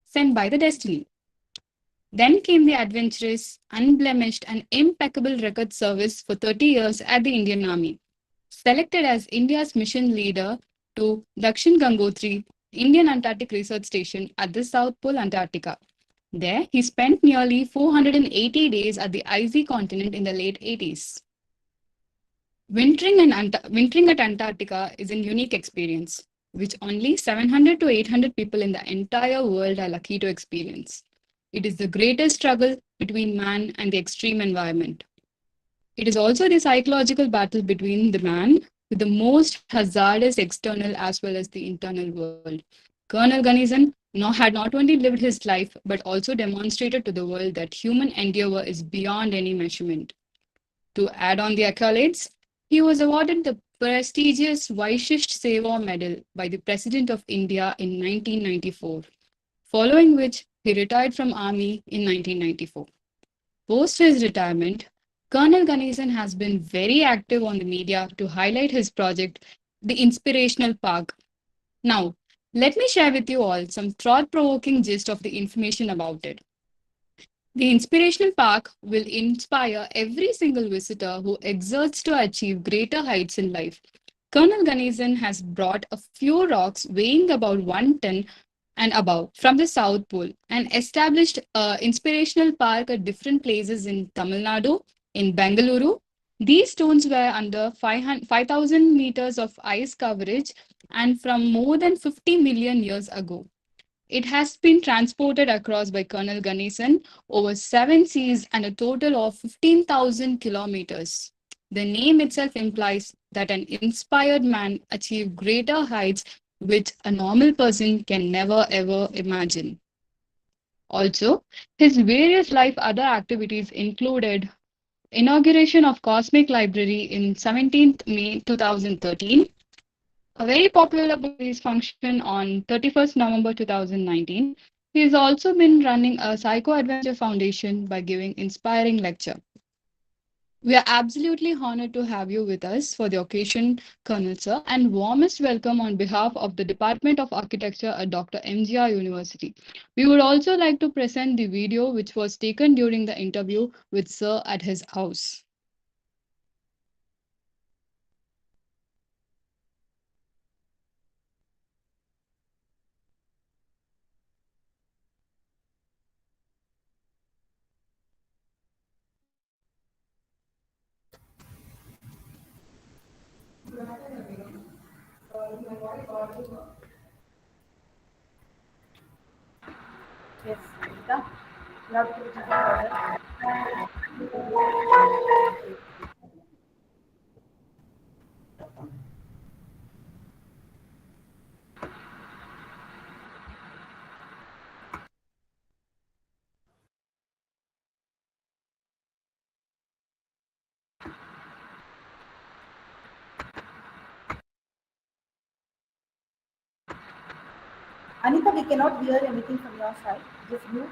sent by the destiny. Then came the adventurous, unblemished, and impeccable record service for 30 years at the Indian Army. Selected as India's mission leader to Dakshin Gangotri, Indian Antarctic Research Station at the South Pole, Antarctica. There, he spent nearly 480 days at the icy continent in the late 80s. Wintering at Antarctica is a unique experience, which only 700 to 800 people in the entire world are lucky to experience. It is the greatest struggle between man and the extreme environment. It is also the psychological battle between the man with the most hazardous external as well as the internal world. Colonel Ganesan had not only lived his life but also demonstrated to the world that human endeavor is beyond any measurement. To add on the accolades, he was awarded the prestigious Vashisht Seva Medal by the President of India in 1994, following which he retired from Army in 1994. Post his retirement, Colonel Ganesan has been very active on the media to highlight his project, the Inspirational Park. Now, let me share with you all some thought-provoking gist of the information about it. The Inspirational Park will inspire every single visitor who exerts to achieve greater heights in life. Colonel Ganesan has brought a few rocks weighing about 1 ton and above from the South Pole and established an inspirational park at different places in Tamil Nadu, in Bengaluru. These stones were under 5,000 meters of ice coverage and from more than 50 million years ago. It has been transported across by Colonel Ganesan over 7 seas and a total of 15,000 kilometers. The name itself implies that an inspired man achieved greater heights which a normal person can never ever imagine. Also, his various life other activities included inauguration of Cosmic Library in 17th May 2013, a very popular police function on 31st November 2019. He has also been running a Psycho Adventure Foundation by giving inspiring lecture. We are absolutely honored to have you with us for the occasion, Colonel Sir, and warmest welcome on behalf of the Department of Architecture at Dr.MGR University. We would also like to present the video which was taken during the interview with Sir at his house. Yes, Rita. Love to take order. Anita, we cannot hear anything from your side. Just mute.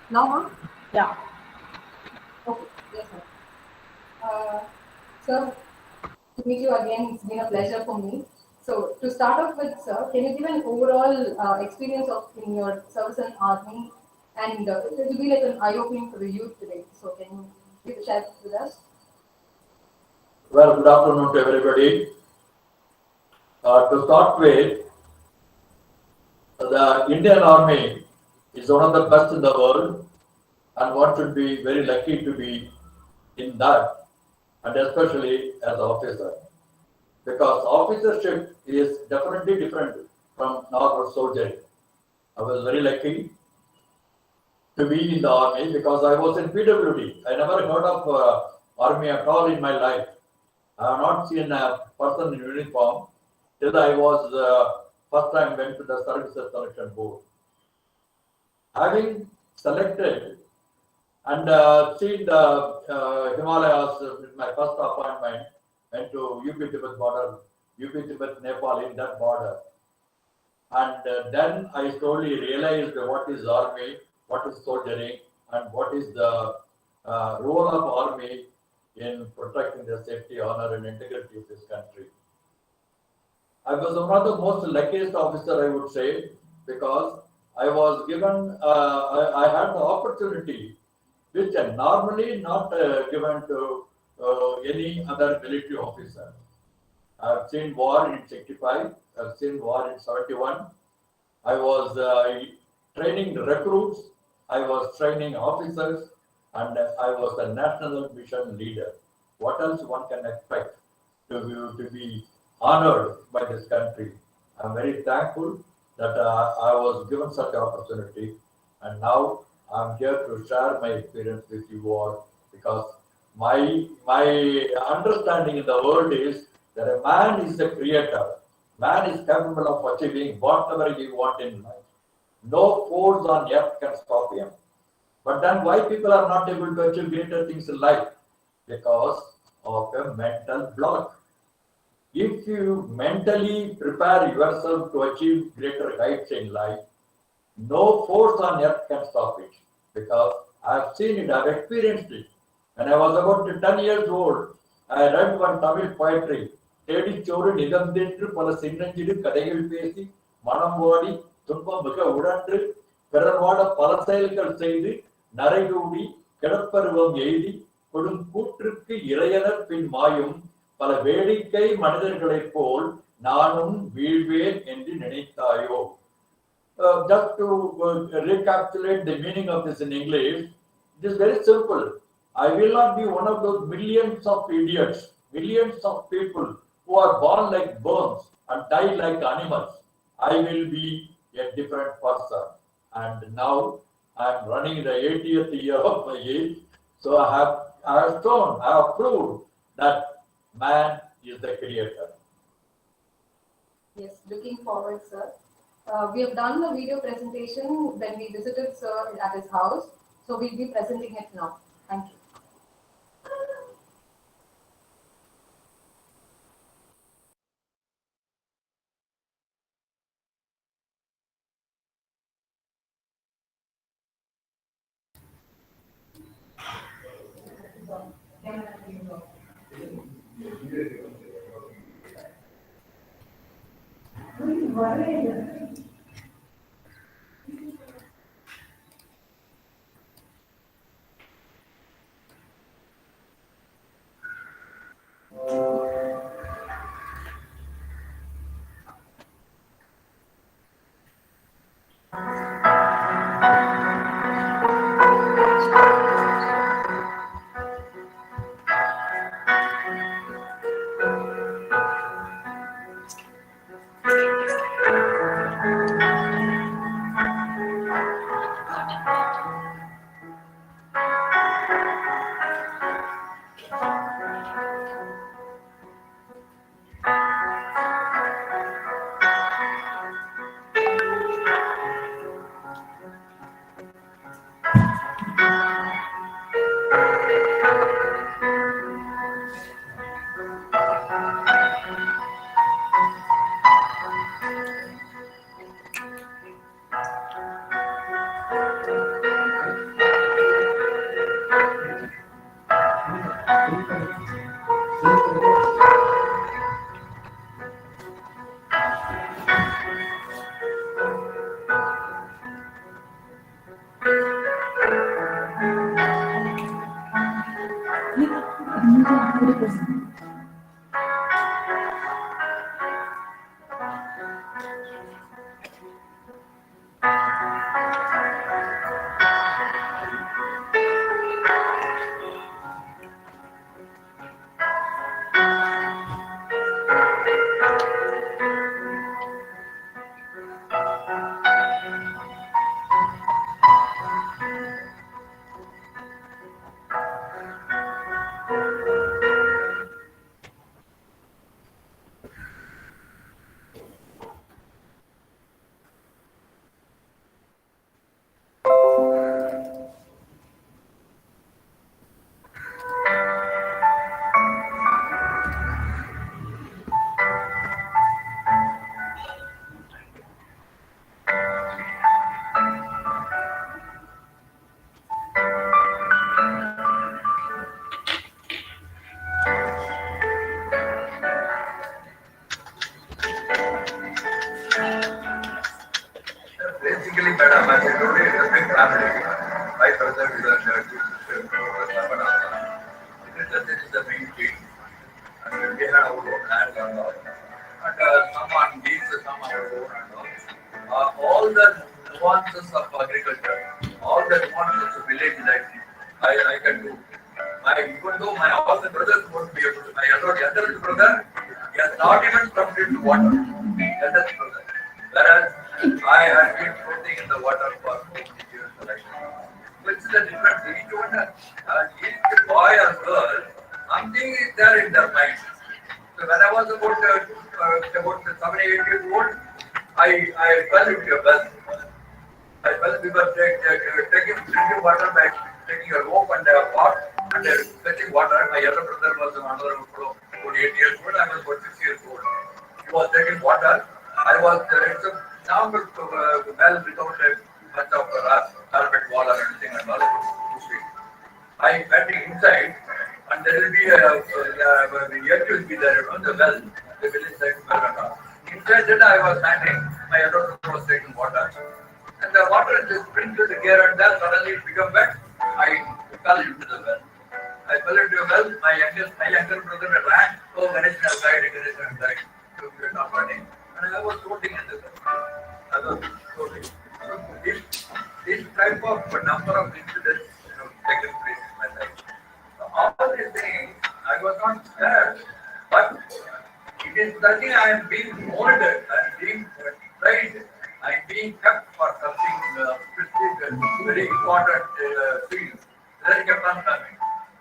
Now, huh? Yeah. Okay. Yes, sir. Sir, to meet you again, it's been a pleasure for me. So, to start off with, sir, can you give an overall experience of in your service in army, and it will be like an eye opening for the youth today. So, can you please share with us? Well, good afternoon to everybody. To start with, the Indian Army is one of the best in the world, and one should be very lucky to be in that, and especially as an officer, because officership is definitely different from normal soldiering. I was very lucky to be in the army because I was in PWD. I never heard of army at all in my life. I have not seen a person in uniform till I was first time went to the services selection board. Having selected and seen the Himalayas with my first appointment, went to UP Tibet border, UP Tibet Nepal in that border. And then I slowly realized what is army, what is soldiering, and what is the role of army in protecting the safety, honor, and integrity of this country. I was one of the most luckiest officer, I would say, because I was given, I had the opportunity, which are normally not given to any other military officer. I've seen war in 65, I've seen war in 71. I was training the recruits, I was training officers, and I was the national mission leader. What else one can expect to be honored by this country? I'm very thankful that I was given such opportunity, and now I'm here to share my experience with you all because my understanding in the world is that a man is the creator. Man is capable of achieving whatever he wants in life. No force on earth can stop him. But then why people are not able to achieve greater things in life? Because of a mental block. If you mentally prepare yourself to achieve greater heights in life, no force on earth can stop it. Because I've seen it, I've experienced it. When I was about 10 years old, I read one Tamil poetry. தேடிச்சோறு நிகழ்ந்தென்று பல சின்னஞ்சிறு கதைகள் பேசி மனம் வாடி துன்பம் மிக உடன்று பிறர் வாட பல செயல்கள் செய்து நரைகூடி கிடப்பருவம் எய்தி கொடும் கூற்றுக்கு இறையனர் பின் மாயும் பல வேடிக்கை மனிதர்களைப் போல் நானும் வீழ்வேன் என்று நினைத்தாயோ. Just to recapitulate the meaning of this in English, it is very simple. I will not be one of those millions of idiots, millions of people who are born like worms and die like animals. I will be a different person. And now I am running the 80th year of my age. So I have shown, I have proved that man is the creator. Yes, looking forward, sir. We have done the video presentation when we visited sir at his house. So we'll be presenting it now. Thank you. Basically, madam, as I told you, it's a big family. My brother is a two sisters, it is the main thing. And we had our own land and all. And some on deeds, some on our own and all. All the nuances of agriculture, all the nuances of village life, I can do. Even though my all the brothers won't be able to, my younger brother, he has not even come into water. Eldest brother. Whereas I had been floating in the water for 50 years. Which is the difference. Each one, each boy or girl, something is there in their mind. So when I was about 7, 8 years old, I fell into a well. I fell, we were drinking water by taking a rope and a pot and fetching water. My younger brother was another about 8 years old. I was about 6 years old. He was taking water. I was it's a normal well without a much of a carpet wall or anything and all. I went inside and there will be the edge will be there, the well, the village side well and all. Inside that I was standing, my elder brother was taking water. And the water just sprinkled here and there, suddenly it became wet. I fell into the well. I fell into a well, my younger brother ran, oh, Ganesan has died, Ganesan has died. So we were not running. And I was floating in the well. I was floating. So this type of number of incidents, taken place in my life. So all these things, I was not scared. But it is nothing I am being molded, I am being trained, I am being kept for something specific, very important field. Then I kept on coming.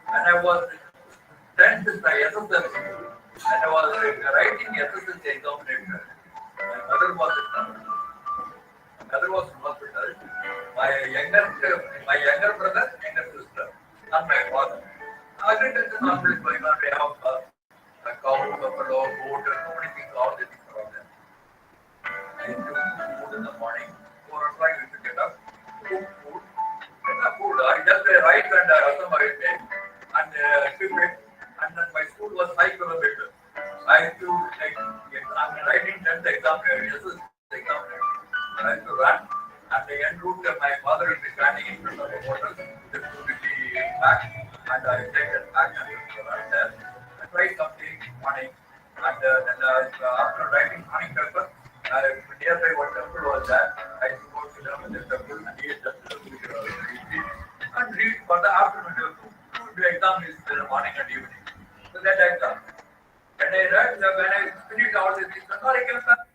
And I was sent to my SSLC. And I was writing SSLC examination. My mother was in hospital. My mother was in hospital. My younger brother, younger sister, and my father. Agriculture hospital is going on. We have a cow, buffalo, goat, so many things, all the things around there. I used to cook food in the morning. 4 o'clock, I used to get up, cook food. Food. I just write and also my name and keep it. And then my school was 5 kilometers. I used to I'm writing 10th exam, exam. I used to run. At the end route, my father will be standing in front of the water. This would be back, and I take it back and run there. I try something morning, and then after writing morning paper, nearby what temple was there, I used to go to the temple and eat and read for the afternoon. The exam is in the morning and evening. So that exam. When I read, when I finished all these things, I came back.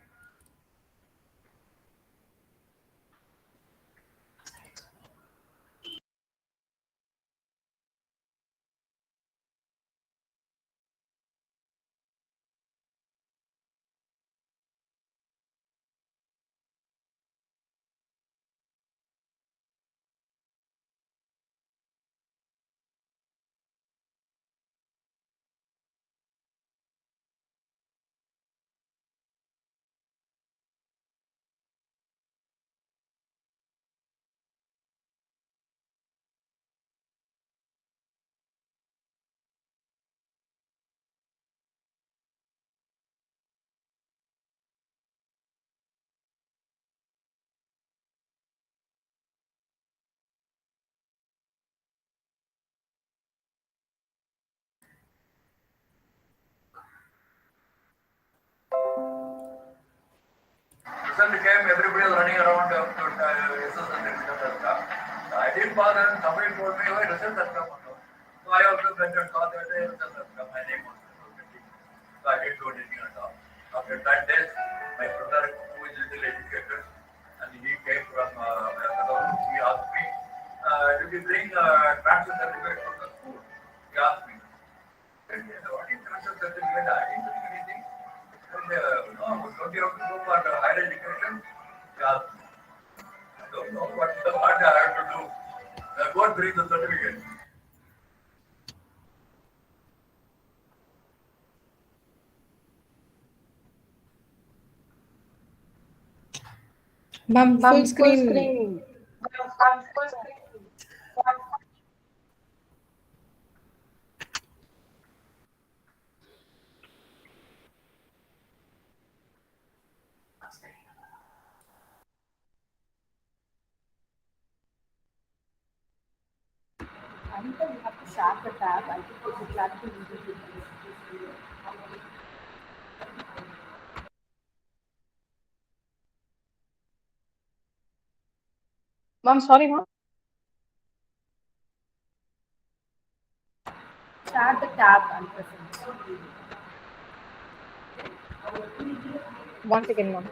Result came, everybody was running around results and stuff. I didn't bother, somebody told me, oh, result has come. So I also went and saw that result has come. My name was so I didn't do anything at all. After 10 days, my brother, who is little educated, and he came from he asked me, did you bring transfer certificate from the school? He asked me. What is transfer certificate? I didn't bring anything. No, don't you have to go for higher education? Yeah. I don't know what I have to do. Go and bring the certificate. Ma'am, full screen. Anita, you have to share the tab. I think it will clarity will be good. Ma'am, sorry, ma'am. Share the tab and present. Once again, ma'am.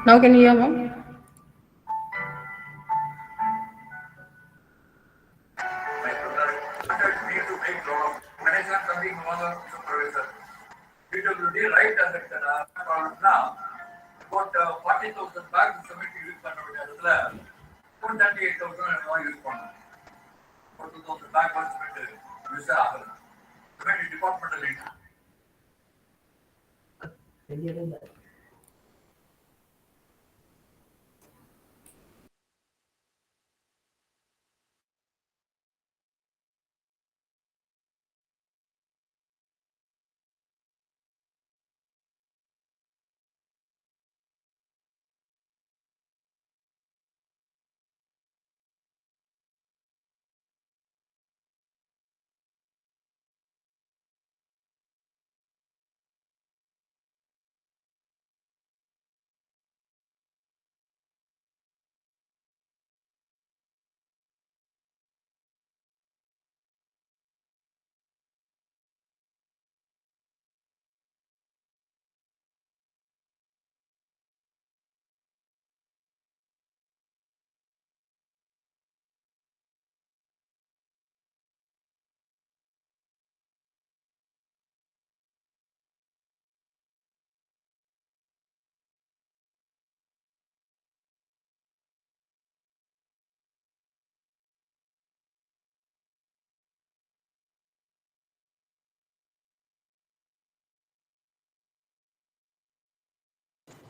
Now can you hear, ma'am? Me to make lot of GANESAN something was a supervisor. PWD right as it now about 40,000 bags submit use பண்ண 138,000 use பண்ணோம் 40,000 back submit use ஆகல departmental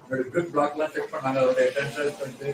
blood பிளாக்லாம் check பண்ணாங்க, அதோட attendance வந்து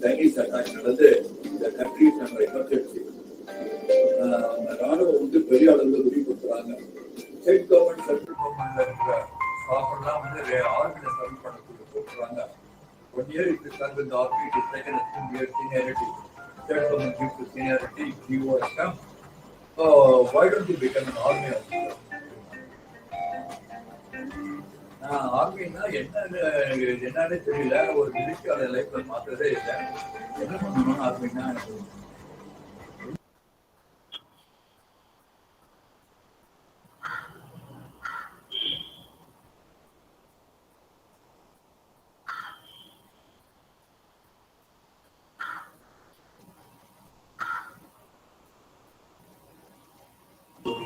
Chinese attack நடந்து இந்த countries நம்ம emergency ராணுவம் வந்து பெரிய அளவில் உதவி கொடுக்குறாங்க. ஸ்டேட் கவர்மெண்ட் சென்ட்ரல் கவர்மெண்ட்ல இருக்கிற ஸ்டாஃப் எல்லாம் வந்து ஆர்மியில சர்வ் பண்ண கொடுக்குறாங்க. 1 year it is served in the army, it is taken as 2 years seniority. State government gives the seniority, you are come. So why don't you become an army officer? ஆர்மின்னா என்னன்னு தெரியல, ஒரு military லைஃப்ல மாத்ததே இல்லை. என்ன பண்ணணும் ஆர்மின்னா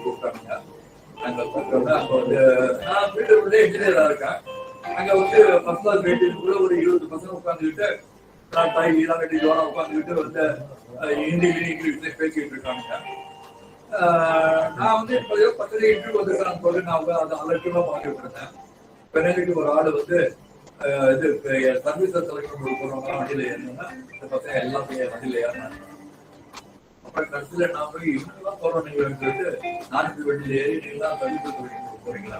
கூப்பிட்டாங்க. அங்க வந்து நான் வீட்டுக்குள்ளே இன்ஜினியரா இருக்கேன். அங்க வந்து ஃபர்ஸ்ட் கிளாஸ் வெயிட்டிங்குள்ள ஒரு 20 பசங்க உட்காந்துக்கிட்டு நான் தாய் வீரா கட்டி ஜோரா உட்காந்துக்கிட்டு வந்து இங்கிலீஷ்ல பேசிக்கிட்டு இருக்காங்க. நான் வந்து இப்போதையோ பக்கத்துல இன்டர்வியூ வந்துருக்கான்னு சொல்லி நான் அதை அலட்சியமா பார்த்துட்டு இருந்தேன். பெண்ணுக்கு ஒரு ஆள் வந்து இது சர்வீஸ் செலக்ஷன் போறவங்க வண்டியில ஏறினா இந்த பசங்க எல்லாத்தையும் வண்டியில ஏறினாங்க. அப்புறம் கடைசியில நான் போய் இன்னும் போறோம், நீங்க சொல்லிட்டு நாளைக்கு வண்டியில ஏறி நீங்களா சர்வீஸ் போறீங்களா?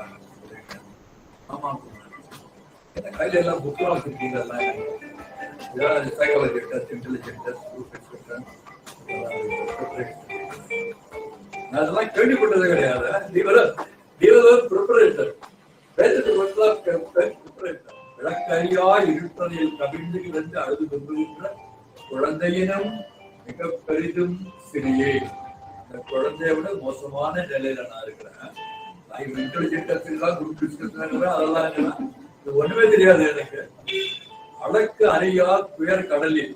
ஆமா, கையில எல்லாம் புக்கெல்லாம் வச்சிருக்கீங்கல்ல, psychology test, intelligent test, group expression, அதெல்லாம் கேள்விப்பட்டதே கிடையாது. விளக்கறியா இருப்பதில் கவிழ்ந்து கிடந்து அழுது கொண்டிருக்கிற குழந்தையினம் மிக பெரிதும் சிறியே. இந்த குழந்தைய விட மோசமான நிலையில நான் இருக்கிறேன். நான் இன்டெலிஜென்ட் டெஸ்ட் எல்லாம் குரூப் டிஸ்கஷன் அதெல்லாம் இது ஒண்ணுமே தெரியாது எனக்கு. அளக்கு அறியா துயர் கடலில்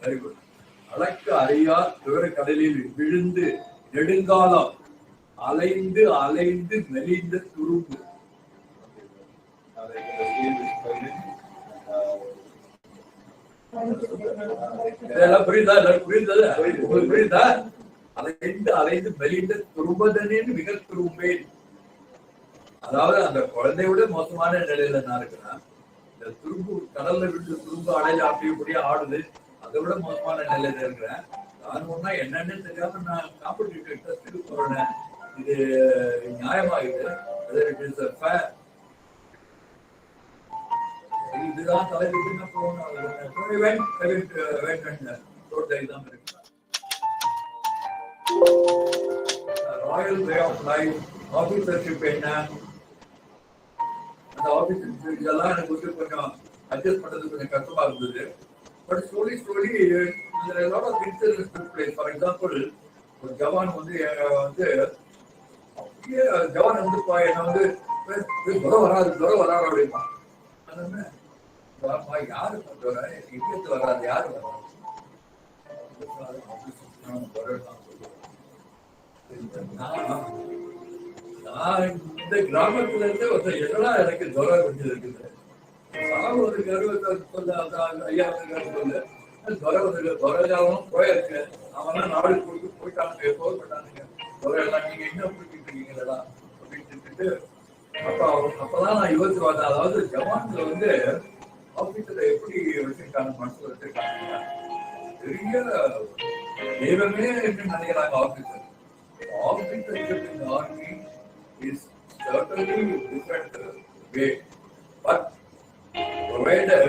வெரி குட். அளக்கு அறியா துயர் கடலில் விழுந்து நெடுங்காலம் அலைந்து அலைந்து மெலிந்த துரும்பு. இதெல்லாம் புரியுதா? புரியுதா? உங்களுக்கு புரியுதா? அலைந்து அலைந்து மெலிந்த துரும்பதனின் மிக துரும்பேன். அதாவது அந்த குழந்தைய விட மோசமான நிலையில நான் இருக்கிறேன். இந்த துரும்பு கடல்ல விட்டு துரும்பு அடையில அப்படியே ஆடுது, அதை விட மோசமான நிலையில இருக்கிறேன். நான் ஒன்னா என்னன்னு தெரியாம நான் காம்படிட்டிவ் டெஸ்ட்டுக்கு போறேன். இது நியாயமா? இதுதான் தலைவர் ராயல் வே ஆஃப் லைஃப், ஆபீசர்ஷிப் என்ன, அந்த ஆபீஸ் இதெல்லாம் எனக்கு வந்து கொஞ்சம் அட்ஜஸ்ட் பண்றது கொஞ்சம் கஷ்டமா இருந்தது. பட் ஸ்லோலி ஃபார் எக்ஸாம்பிள், ஒரு ஜவான் வந்து ஜவான் வந்து என்ன வந்து ஜுரம் வராது அப்படிமா. யாரு இந்தியத்து வராது, யாரு வராது? நான் இந்த கிராமத்துல இருந்து எதெல்லாம் எனக்கு ஜுரம் கொஞ்சம் இருக்குது. சாவு ஒரு 60 ஐயா சொல்லு துறையாவும் போயிருக்கு. அவன் நாடு கொடுத்து போயிட்டானுங்க, போய்பட்டானுங்க. துறையெல்லாம் நீங்க என்ன பிடிச்சிட்டு இருக்கீங்களா அப்படின்னு சொல்லிட்டு அப்பதான் நான் யோசிச்சு பார்த்தேன். அதாவது ஜவான்ல வந்து ஆபீஸ்ல எப்படி வச்சிருக்காங்க, மனசுல வச்சிருக்காங்க, பெரிய தெய்வமே நினைக்கிறாங்க officer. Officer in the army is certainly different way, but provided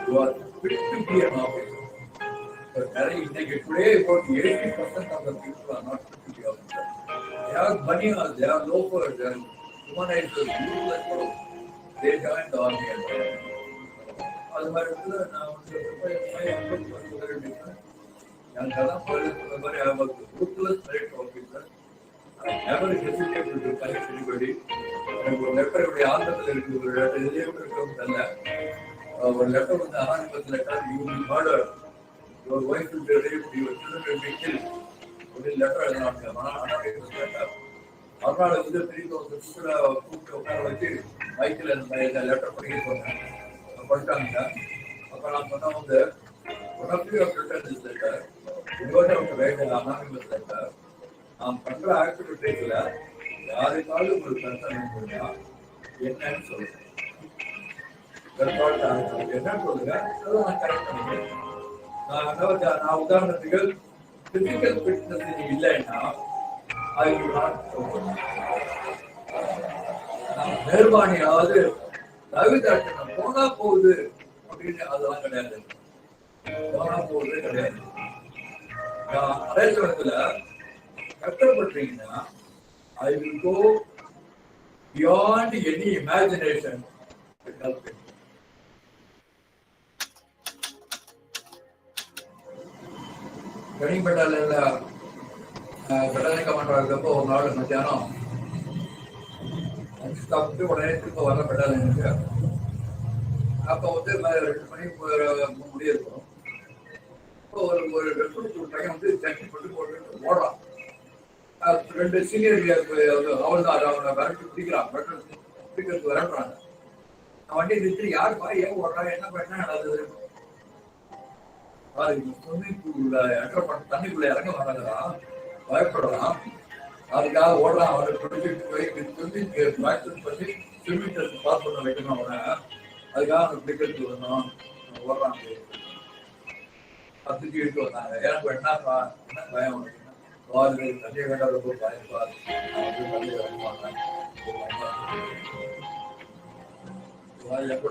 you are fit to be an officer. But today, about 80% of the people are not fit to be officers. They are money, they are loafers, they are humanizers, useless fellows. They join the army as well. அது மாதிரி நான் ruthless merit officer. I never hesitated to select anybody. எனக்கு ஒரு letter இப்படி ஆந்திரத்தில் இருக்கு, ஒரு letter எதிலே இருக்கிறது ஒரு லெட்டர் வந்து anonymous letter, you will murder, your wife will be raped, your children will be guilt அப்படின்னு லெட்டர் எழுதினாங்க. Anonymous letter. மறுநாள் வந்து திருப்பி ஒரு கூப்பிட்டு உட்கார வச்சு மைக்கில் இந்த லெட்டர் படிக்க சொன்னேன். படித்தாங்க. அப்போ நான் சொன்ன வந்து நாம் பண்ற ஆக்டிவிட்டிஸ்ல யாருக்காவது ஒரு கன்சர்ன் இருந்தா என்னன்னு சொல்லுங்க, என்ன சொல்லுங்க, அதை நான் கரெக்ட் பண்ணிக்கிறேன். நான் உதாரணத்துக்கு பிசிக்கல் ஃபிட்னஸ் இல்லைன்னா நிர்வாணியாவது தவிதாட்டம் போனா போகுது அப்படின்னு அதெல்லாம் கிடையாது. போனா போகுது கிடையாது. அரேஞ்ச்மெண்ட்ல கஷ்டப்பட்டீங்கன்னா I will go beyond any imagination to help it. Training பெட்டாலியன்ல பெட்டாலியன் கமாண்டர் இருக்கப்போ ஒரு நாள் மத்தியானம் சாப்பிட்டு உடனே திரும்ப வர பெட்டாலியனுக்கு. அப்போ வந்து 2 மணி முடியிருக்கும். ஒரு ரெஸ்பான்சிபிள் பையன் வந்து ஜட்ஜி போட்டு ஓடுறான். 2 சீனியர் அவள் தான் அவனை விரட்டி பிடிக்கிறான், பிடிக்கிறதுக்கு விரட்டுறாங்க. நான் வண்டி நிறுத்தி யாருப்பா ஏன் ஓடுறான், என்ன நடந்தது, ஸ்விம்மிங் பூல்ல தண்ணிக்குள்ள இறங்க வராங்கறான், பயப்படுறான். அதுக்காக ஓடுறான். அவனை பிடிச்சிட்டு போய் ஸ்விம்மிங் ப்ராக்டிஸ் பண்ணி ஸ்விம்மிங் டெஸ்ட் பாஸ் பண்ண வைக்கணும். அவனை அதுக்காக அவனை பிடிக்கிறதுக்கு வரணும். ஓடுறான். 10 இழுத்து வந்தாங்க. எனக்கு என்ன பயம், தண்ணியை வேண்டாம், ரொம்ப பயன்பார் தண்ணி வரமாட்டேன் கூட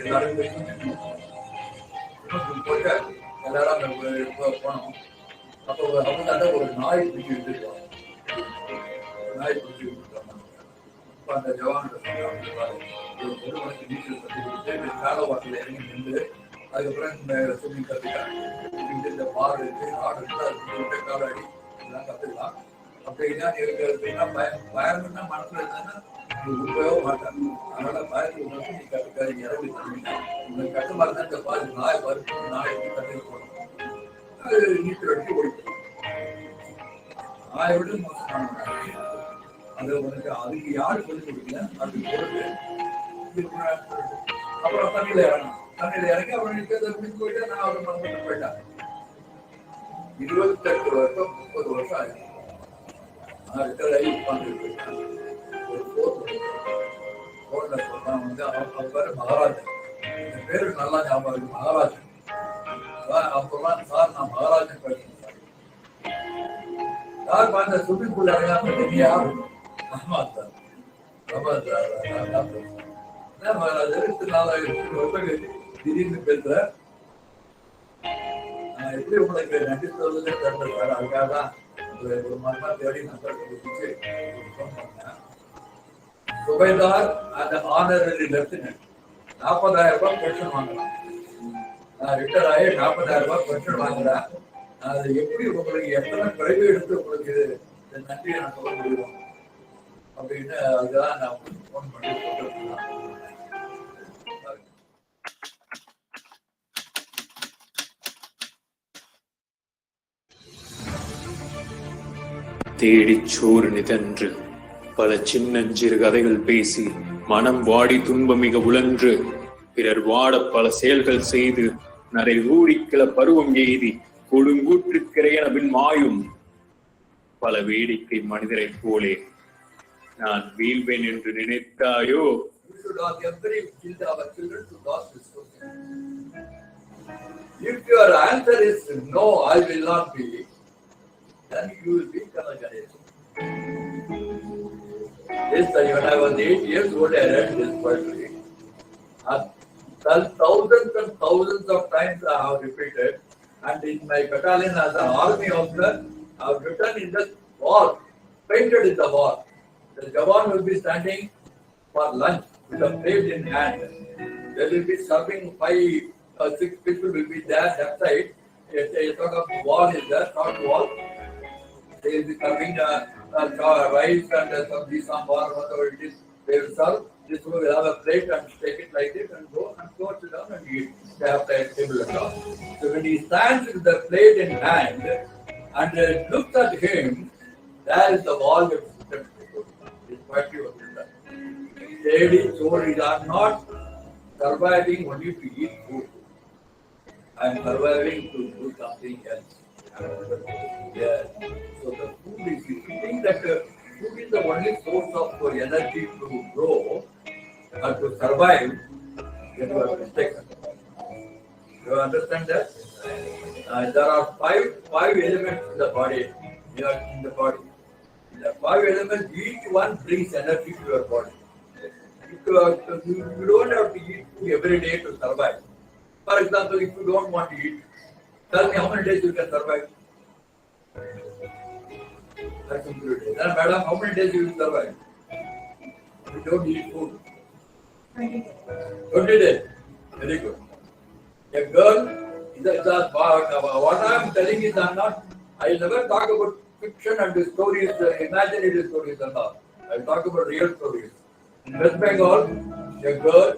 எல்லாரும் போயிட்டு எல்லாரும் போனோம். அப்போ அவங்க ஒரு நாய் பிடிச்சி விட்டுருக்கோம். நாய் பிடிச்சி விட்டுருக்காங்க. இப்போ அந்த ஜவான்கிட்ட சொன்னாங்க, ஒரு மணிக்கு நீச்சல் கட்டி கொடுத்து கால வாட்டில் இறங்கி நின்று அதுக்கப்புறம் இந்த ஸ்விம்மிங் கற்றுக்காங்க. இந்த பால் இருக்கு, ஆடு இருக்கு, அதுக்கு காலாடி இதெல்லாம் கற்றுக்கலாம். அப்படின்னா இருக்கிறதுனா பயம்னா மனசுல இருந்தாங்கன்னா உபயோக மாட்டாங்க. அதனால பயத்துக்கு வந்து நீ கற்றுக்காது இறங்கி தரீங்க. உங்களுக்கு கட்டுமா இருந்தால் இந்த பால் நாய் பருப்பு நாளைக்கு கற்றுக்க போகணும். அது நீச்சல் அடிச்சு ஓடிக்கும். நாயை விட மோசமான அது உனக்கு அதுக்கு யாரு சொல்லிக் கொடுக்கல, அதுக்கு பொறுத்து. அப்புறம் தண்ணியில இறங்கணும். தண்ணியில இறங்கி அவன் நிற்கிறது போயிட்டு நான் அவரை மறந்துட்டு போயிட்டாங்க. 28 வருஷம் 30 வருஷம் ஆயிடுச்சு. நான் ரிட்டர் ஆகி உட்காந்துட்டு இருக்கேன். ஒரு போன்ல சொன்னா வந்து அவன் பேரு மகாராஜன். என் பேரு நல்லா ஞாபகம் இருக்கு, மகாராஜன். அப்பெல்லாம் சார் நான் மகாராஜன் பேசுறேன் சார் பார்த்த ஸ்விம்மிங் பூல் இறங்காம தெரியா? ஆமா சார், ஆமா சார், நான் பேசுறேன். என்ன மகாராஜர் 24,000 வருஷம் திடீர்னு பேசுறேன். நான் எப்படி உங்களுக்கு நன்றி சொல்றதே தெரியல சார். அதுக்காக தான் ஒரு மரணா தேடி நம்பர் கொடுத்து சொன்னேன். சுபைதார் அந்த ஆனரரி லெப்டினன்ட் 40,000 ரூபாய் பென்ஷன் வாங்கலாம். நான் ரிட்டர் ஆகி 40,000 ரூபாய் பென்ஷன் வாங்குறேன். அது எப்படி உங்களுக்கு எத்தனை பிறகு எடுத்து உங்களுக்கு நன்றியை நான் சொல்ல முடியும் அப்படின்னு அதுதான் நான் போன் பண்ணி சொல்றேன். தேடிச் சோறு நிதன்று பல சின்னஞ்சிறு கதைகள் பேசி மனம் வாடி துன்பமிக உழன்று பிறர் வாட பல செயல்கள் செய்து நரை ஊழிக்கிள பருவம் எய்தி கொடுங்கூற்றுக்கிறையனவின் மாயும் பல வேடிக்கை மனிதரைப் போலே நான் வீழ்வேன் என்று நினைத்தாயோ? We should ask every our children to ask this question. If your answer is no, I will not be, then you will become a Ganeshan. Yes, when I was 8 years old, I read this poetry. And thousands and thousands of times I have repeated. And in my battalion as an army officer, I have written in the wall, painted in the wall. The Jawan will be standing for lunch with a plate in hand. There will be serving 5 or 6 people will be there that side. A sort of wall is there, short wall. They will be serving rice and some sambar, whatever it is. They will serve. This one will have a plate and take it like this and go sit down and eat. They have the table and all. So when he stands with the plate in hand and looks at him, there is the wall that is quite pure. Lady stories are not surviving only to eat food. I am surviving to do something else. Yes. So the food is, if you think that food is the only source of energy to grow or to survive, then you are mistaken. You understand that? There are five elements in the body. In the body. The 5 elements, each one brings energy to your body. You don't have to eat food every day to survive. For example, if you don't want to eat, tell me how many days you can survive. That's included. Then, madam, how many days you will survive? You don't eat food. 20 days. Very good. A girl what I am telling is I will never talk about fiction and stories, imaginary stories and all. I will talk about real stories. In West Bengal, a girl,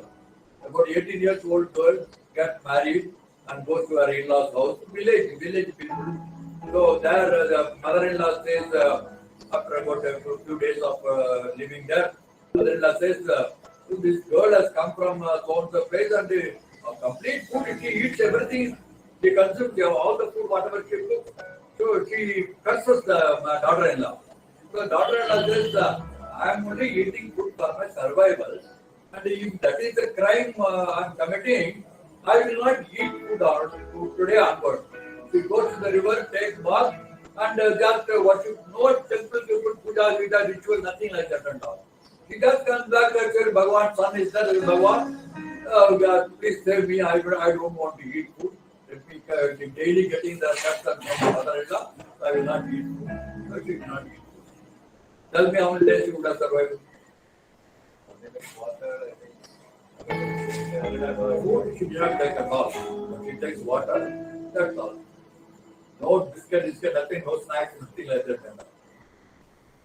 about 18 years old girl, gets married and goes to her in-laws' house. Village people. So there the mother-in-law says, after about a few days of living there, mother-in-law says, this girl has come from so place and complete food. She eats everything. She consumes all the food, whatever she cooks. So she curses the daughter-in-law. So daughter-in-law says, I am only eating food for my survival. And if that is the crime I am committing, I will not eat food today onwards. She goes to the river, takes bath, and just worship. No temple, puja, ritual, nothing like that and all. She just comes back and says, Bhagavan, son is there, Bhagavan, please save me, I don't want to eat food. Daily getting the cuts and mother-in-law, I will not eat food. I will not eat food. Tell me how many days you would have survived. Food she did not take at all. But she takes water, that's all. No biscuit, nothing, no snacks, nothing like that.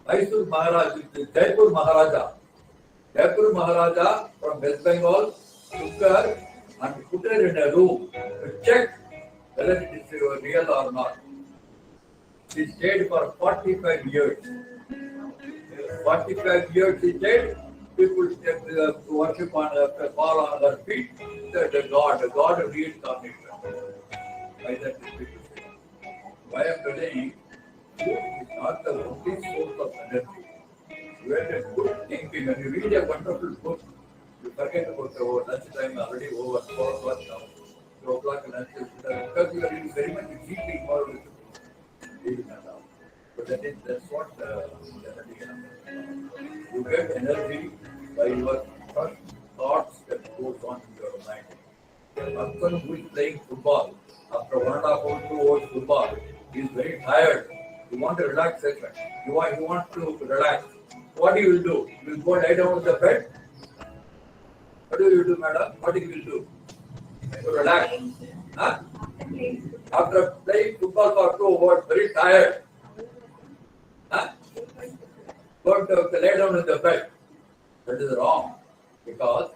Mysore Maharaj, Jaipur Maharaja from West Bengal took her and put her in a room to check whether it is real or not. She stayed for 45 years. 45 years she stayed. People worship on fall on her feet. The God reincarnated. Why that people say? Why I am telling food is not the only source of energy. You have a good thinking. When you read a wonderful book, you forget about the lunch time already over 4 o'clock now. 2 o'clock lunch is because you are very much deeply involved with reading and all. But that's what energy is. You get energy by your first thoughts that goes on in your mind. A person who is playing football, after 1.5 or 2 hours football, he is very tired. You want to relax session. You want to relax. What you will do? You will go lie down on the bed. What do you do, madam? What you will do? To relax. Huh? After playing football for 2 hours, very tired. Huh? Go to lay down on the bed. That is wrong. Because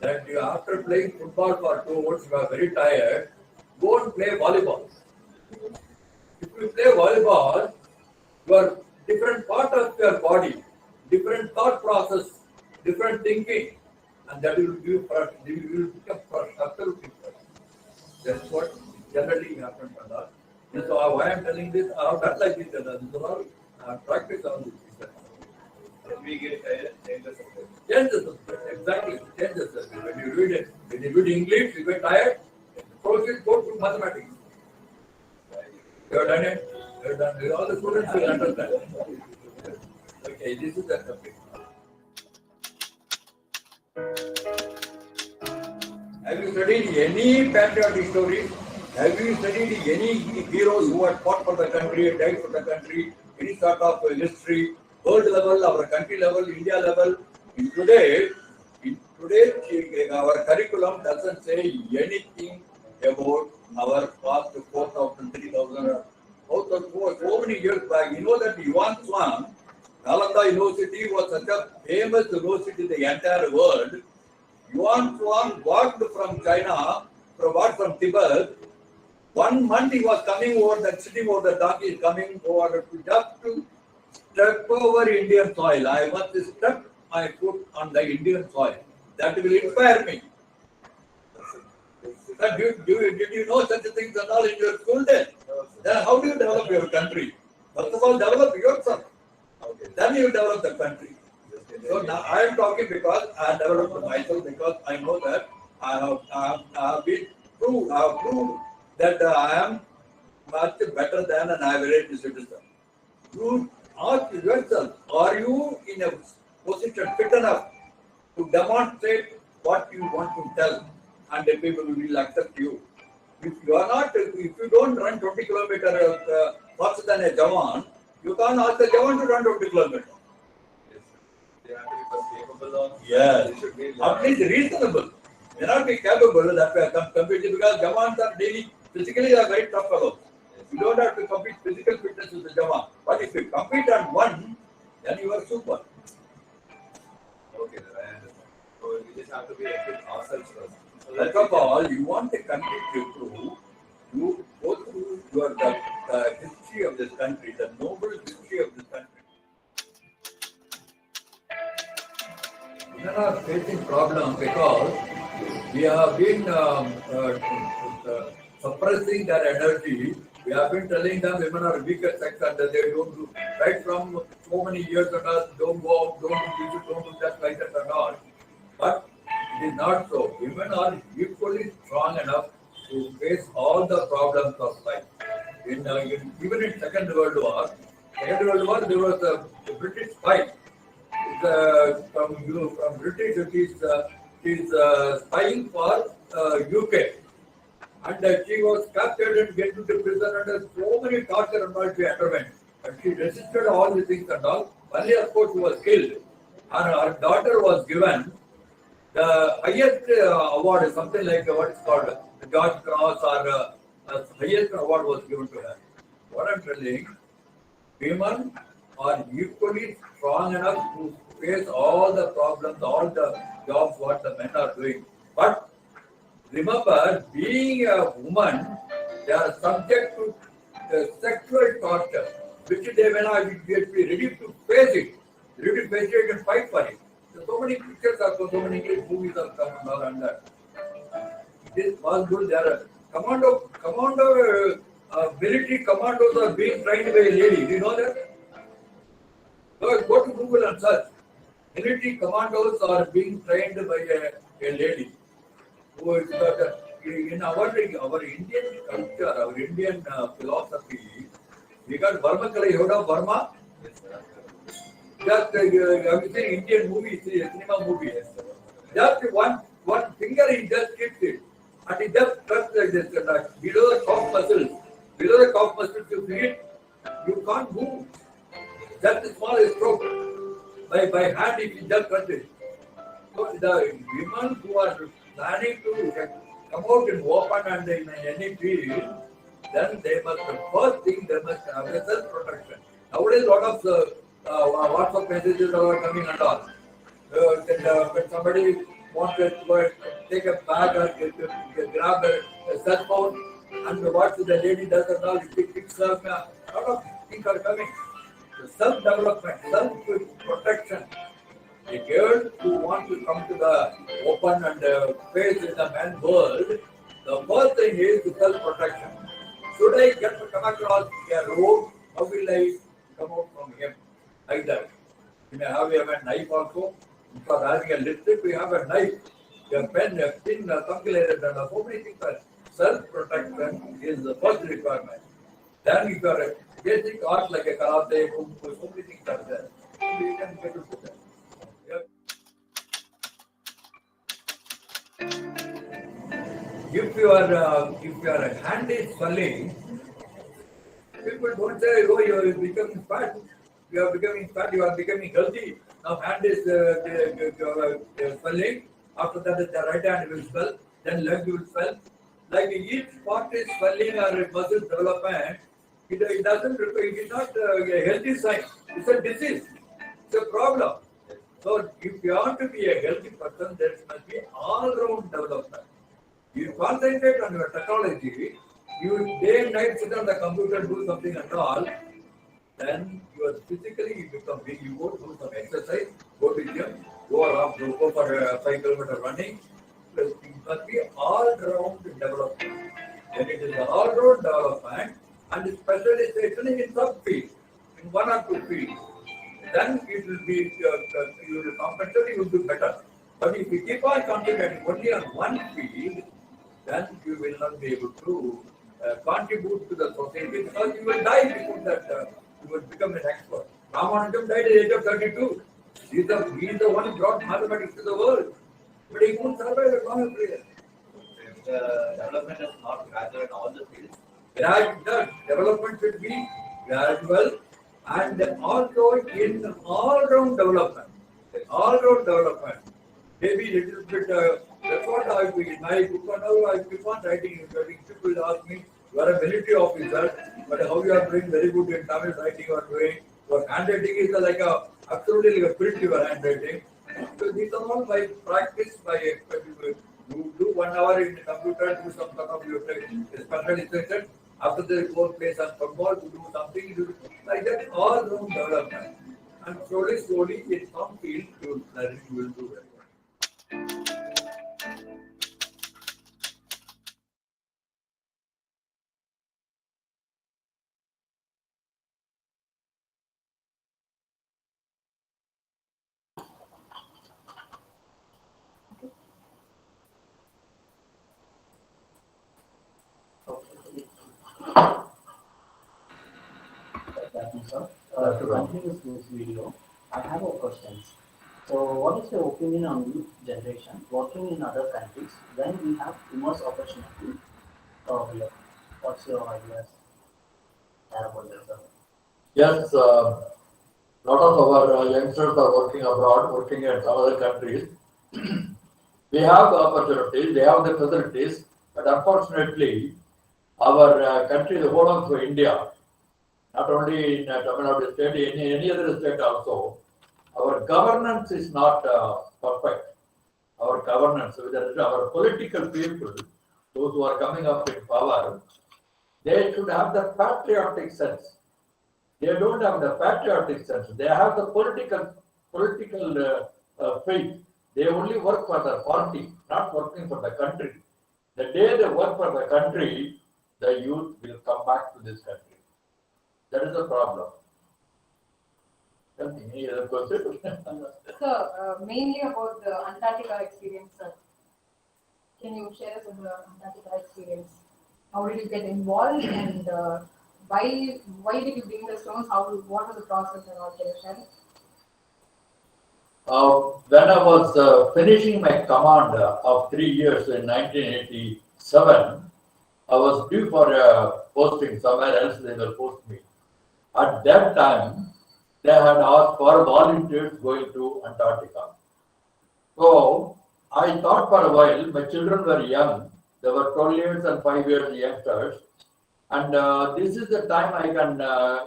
that you after playing football for 2 hours, you are very tired. Go and play volleyball. If you play volleyball, your different part of your body, different thought process, different thinking, and that will give you will become fresh, absolutely fresh. That's what generally happens a lot. And so why I'm telling this, I have done like this, and all practice on this. When we get tired, change the subject. Change the subject, exactly. Change the subject. When you read it, when you read English, you get tired, proceed, go to mathematics. You have done it. You have done it. All the students will understand. Okay, this is the topic. Have you studied any patriotic stories? Have you studied any heroes who had fought for the country, died for the country, any sort of history, world level, our country level, India level? In today, our curriculum doesn't say anything about our past 4,000, 3,000, so many years back. You know that Yuan Swan, Nalanda University was such a famous university in the entire world. Yuan Swan walked from China, from Tibet. 1 month he was coming over that, sitting over the donkey, coming over just to step over Indian soil. I must step my foot on the Indian soil. That will inspire me. Did you know such things and all in your school days? Then how do you develop your country? First of all, develop yourself. Okay. Then you develop the country. So now I am talking because I have developed myself, because I know that I have proved that I am much better than an average citizen. You ask yourself, are you in a position fit enough to demonstrate what you want to tell, and the people will accept you? If you are not, if you don't run 20 kilometers faster than a Jawan, you can't ask the Jawan to run 20 kilometers. They have to be first capable of. Yes, They should be at least reasonable. They not be capable that way completely, because Jawans are daily physically they are very tough fellows. You don't have to compete physical fitness with the Jawan. But if you compete on one, then you are super. Okay, I understand. So we just have to be equipped ourselves first. So First of all, you want a country to improve, you go through the history of this country, the noble history of this country. We are facing problem because we have been suppressing their energy. We have been telling them women are weaker sex and that they don't do right from so many years and us, don't go out, don't do this, don't do that, like that and all. But it is not so. Women are equally strong enough to face all the problems of life. Even in Second World War, there was a British fight. From British, it is spying for UK. And she was captured and get into prison under so many torture and all she underwent. And she resisted all the things and all. Only, of course, she was killed. And her daughter was given the highest award, something like what is called the George Cross, or highest award was given to her. What I'm telling, women are equally strong enough to face all the problems, all the jobs what the men are doing. But remember, being a woman, they are subject to sexual torture, which they may not be ready to face it. Ready to face it and fight for it. So many pictures are so many English movies are coming out on that. It is possible. There are military commandos are being trained by a lady. Do you know that? So go to Google and search. Military commandos are being trained by a lady. Who is in our Indian culture, our Indian philosophy, we got Burma. You heard of Burma? Just have you seen Indian movies, cinema movies? Just one finger he just keeps it, and he just touches like this. Below the calf muscles, you feel it, you can't move. Just a small stroke. By hand, if you just touch it. So the women who are planning to come out in open and in any field, then they must, the first thing, they must have a self-protection. Nowadays, a lot of WhatsApp messages are coming and all. When somebody wants to take a bag or grab a cell phone, and what the lady does and all, she picks up, a lot of things are coming. Self-development, self-protection. A girl who wants to come to the open and face in the man's world, the The first thing is the self-protection. Should I come across a road, how will I come out from him? Like that. You may have a knife also. Because having a lipstick, we have a knife, a pen, a pin, something like that. And so many things are self-protection is the first requirement. Then if you are a basic art like a karate, kung fu, so many things are there. So you can get into that. If your hand is swelling, people don't say, oh, you are becoming fat. You are becoming fat, you are becoming healthy. Now hand is swelling. After that, the right hand will swell. Then leg will swell. Like each part is swelling or muscle development, it doesn't. It is not a healthy sign. It's a disease. It's a problem. So if you want to be a healthy person, there must be all-round development. You concentrate on your technology, you day and night sit on the computer, do something and all, then you are physically you become weak. You go do some exercise, go to gym, go around, go for a 5 kilometer running. It must be all-round development. When it is all-round development and specialization in sub-field, in one or two fields, then it will be, you will compensate, you will do better. But if you keep on concentrating only on one field, then you will not be able to contribute to the society because you will die before that you will become an expert. Ramanujam died at the age of 32. He is the one who brought mathematics to the world. But he couldn't survive a longer period. The development is not gradual in all the fields. The development should be gradual and also in all-round development. All-round development. Maybe little bit, that's what I in my book I keep on writing. People ask me, you are a military officer, but how you are doing very good in Tamil writing you are doing. Your handwriting is like a absolutely like a print your handwriting. So these are all by practice, by you do 1 hour in the computer, do some sort of your specialization. After the course place and football, you do something, you do like that all round development. And slowly in some field you will do very well. Sir. To continue this video, I have a question. So, what is your opinion on youth generation working in other countries when we have immense opportunity here? What's your ideas about this, sir? Yes, lot of our youngsters are working abroad, working at some other countries. We have the opportunities, they have the facilities, but unfortunately, our country, the whole of India, not only in Tamil Nadu state, any other state also, our governance is not perfect. Our governance, our political people, those who are coming up in power, they should have the patriotic sense. They don't have the patriotic sense. They have the political faith. They only work for the party, not working for the country. The day they work for the country, the youth will come back to this country. That is the problem. Any other question? Sir, mainly about the Antarctica experience, sir. Can you share us the Antarctica experience? How did you get involved and why did you bring the stones? What was the process and all? Can you share? When I was finishing my command of 3 years in 1987, I was due for a posting somewhere else. They will post me. At that time, they had asked for volunteers going to Antarctica. So I thought for a while. My children were young; they were 12 years and 5 years youngsters. And this is the time I can,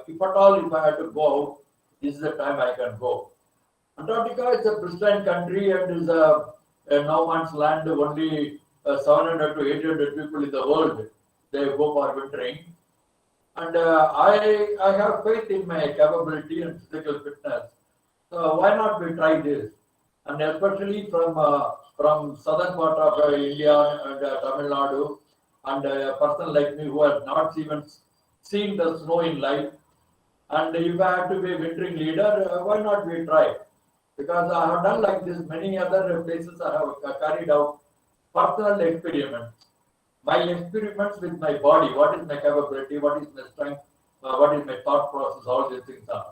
if at all, if I had to go out, this is the time I can go. Antarctica is a pristine country and is a no man's land. Only 700 to 800 people in the world they go for wintering. And I have faith in my capability and physical fitness. So why not we try this? And especially from southern part of India and Tamil Nadu and a person like me who has not even seen the snow in life, and if I have to be a wintering leader, why not we try? Because I have done like this many other places. I have carried out personal experiments. My experiments with my body, what is my capability, what is my strength, what is my thought process, all these things are.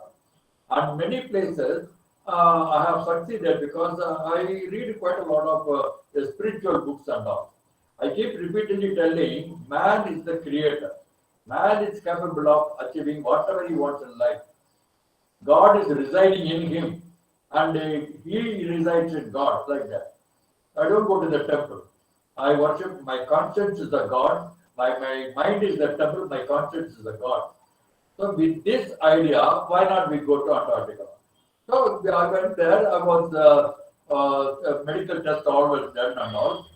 And many places I have succeeded because I read quite a lot of spiritual books and all. I keep repeatedly telling man is the creator. Man is capable of achieving whatever he wants in life. God is residing in him, and he resides in God, like that. I don't go to the temple. I worship, my conscience is the God, my mind is the temple, my conscience is the God. So with this idea, why not we go to Antarctica? So I went there, I was a medical test always done and all.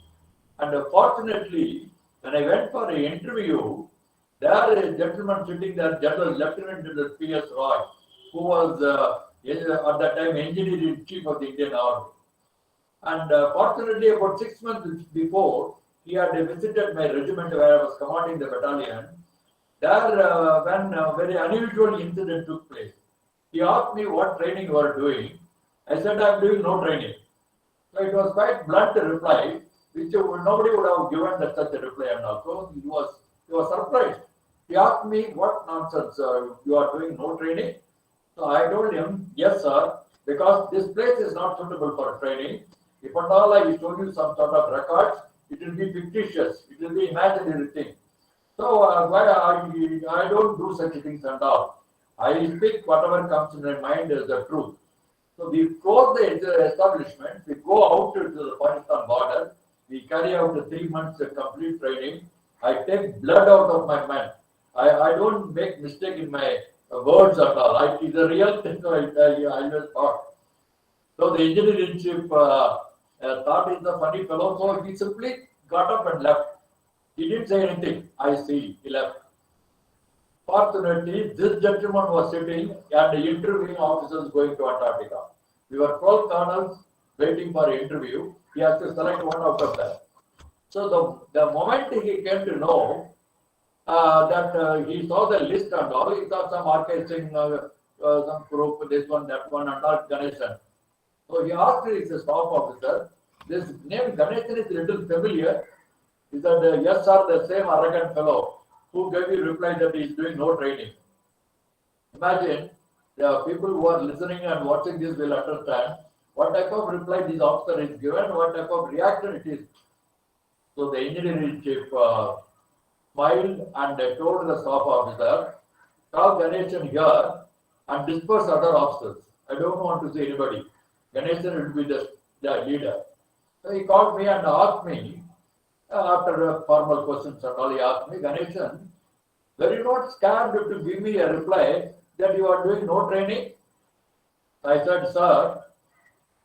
And fortunately, when I went for an interview, there is a gentleman sitting there, General Lieutenant General P.S. Roy, who was at that time Engineer-in-Chief of the Indian Army. And fortunately, about 6 months before, he had visited my regiment where I was commanding the battalion. There, when a very unusual incident took place, he asked me what training you are doing. I said, I am doing no training. So it was quite blunt reply, which nobody would have given such a reply. And also, he was surprised. He asked me, what nonsense, you are doing no training? So I told him, yes, sir, because this place is not suitable for training. If at all I show you some sort of records, it will be fictitious, it will be imaginary thing. So why I don't do such things and all. I speak whatever comes in my mind as the truth. So we close the establishment, we go out to the Pakistan border, we carry out the 3 months complete training. I take blood out of my mind. I don't make mistake in my words at all. It is a real thing, so I always thought. So the engineer-in-chief thought he's a funny fellow, so he simply got up and left. He didn't say anything. I see, he left. Fortunately, this gentleman was sitting and interviewing officers going to Antarctica. We were 12 colonels waiting for an interview. He has to select one out of them. So the moment he came to know that he saw the list and all, he saw some archiving, some group, this one, that one, and all GANESAN. So he asked his staff officer, this name GANESAN is a little familiar. He said, yes, sir, the same arrogant fellow who gave you reply that he is doing no training. Imagine, the people who are listening and watching this will understand what type of reply this officer is given, what type of reaction it is. So the engineer-in-chief smiled and told the staff officer, call GANESAN here and disperse other officers. I don't want to see anybody. GANESAN will be the leader. So he called me and asked me, after formal questions and all, he asked me, GANESAN, were you not scared to give me a reply that you are doing no training? I said, sir,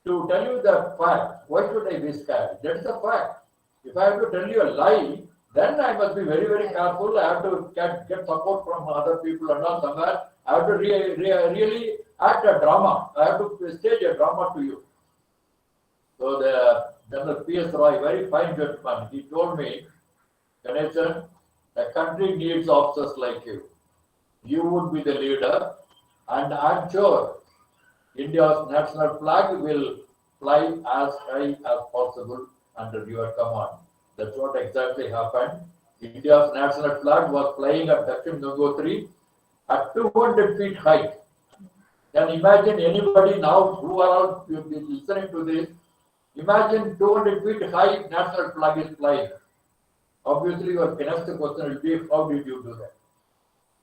to tell you the fact, why should I be scared? That is a fact. If I have to tell you a lie, then I must be very, very careful. I have to get support from other people and all somewhere. I have to really act a drama. I have to stage a drama to you. So the General P.S. Roy, very fine gentleman, he told me, GANESAN, the country needs officers like you. You would be the leader, and I'm sure India's national flag will fly as high as possible under your command. That's what exactly happened. India's national flag was flying at Dakshin Gangotri at 200 feet height. Then imagine anybody now who are all listening to this, imagine 200 feet high national flag is flying. Obviously, your next question will be, how did you do that?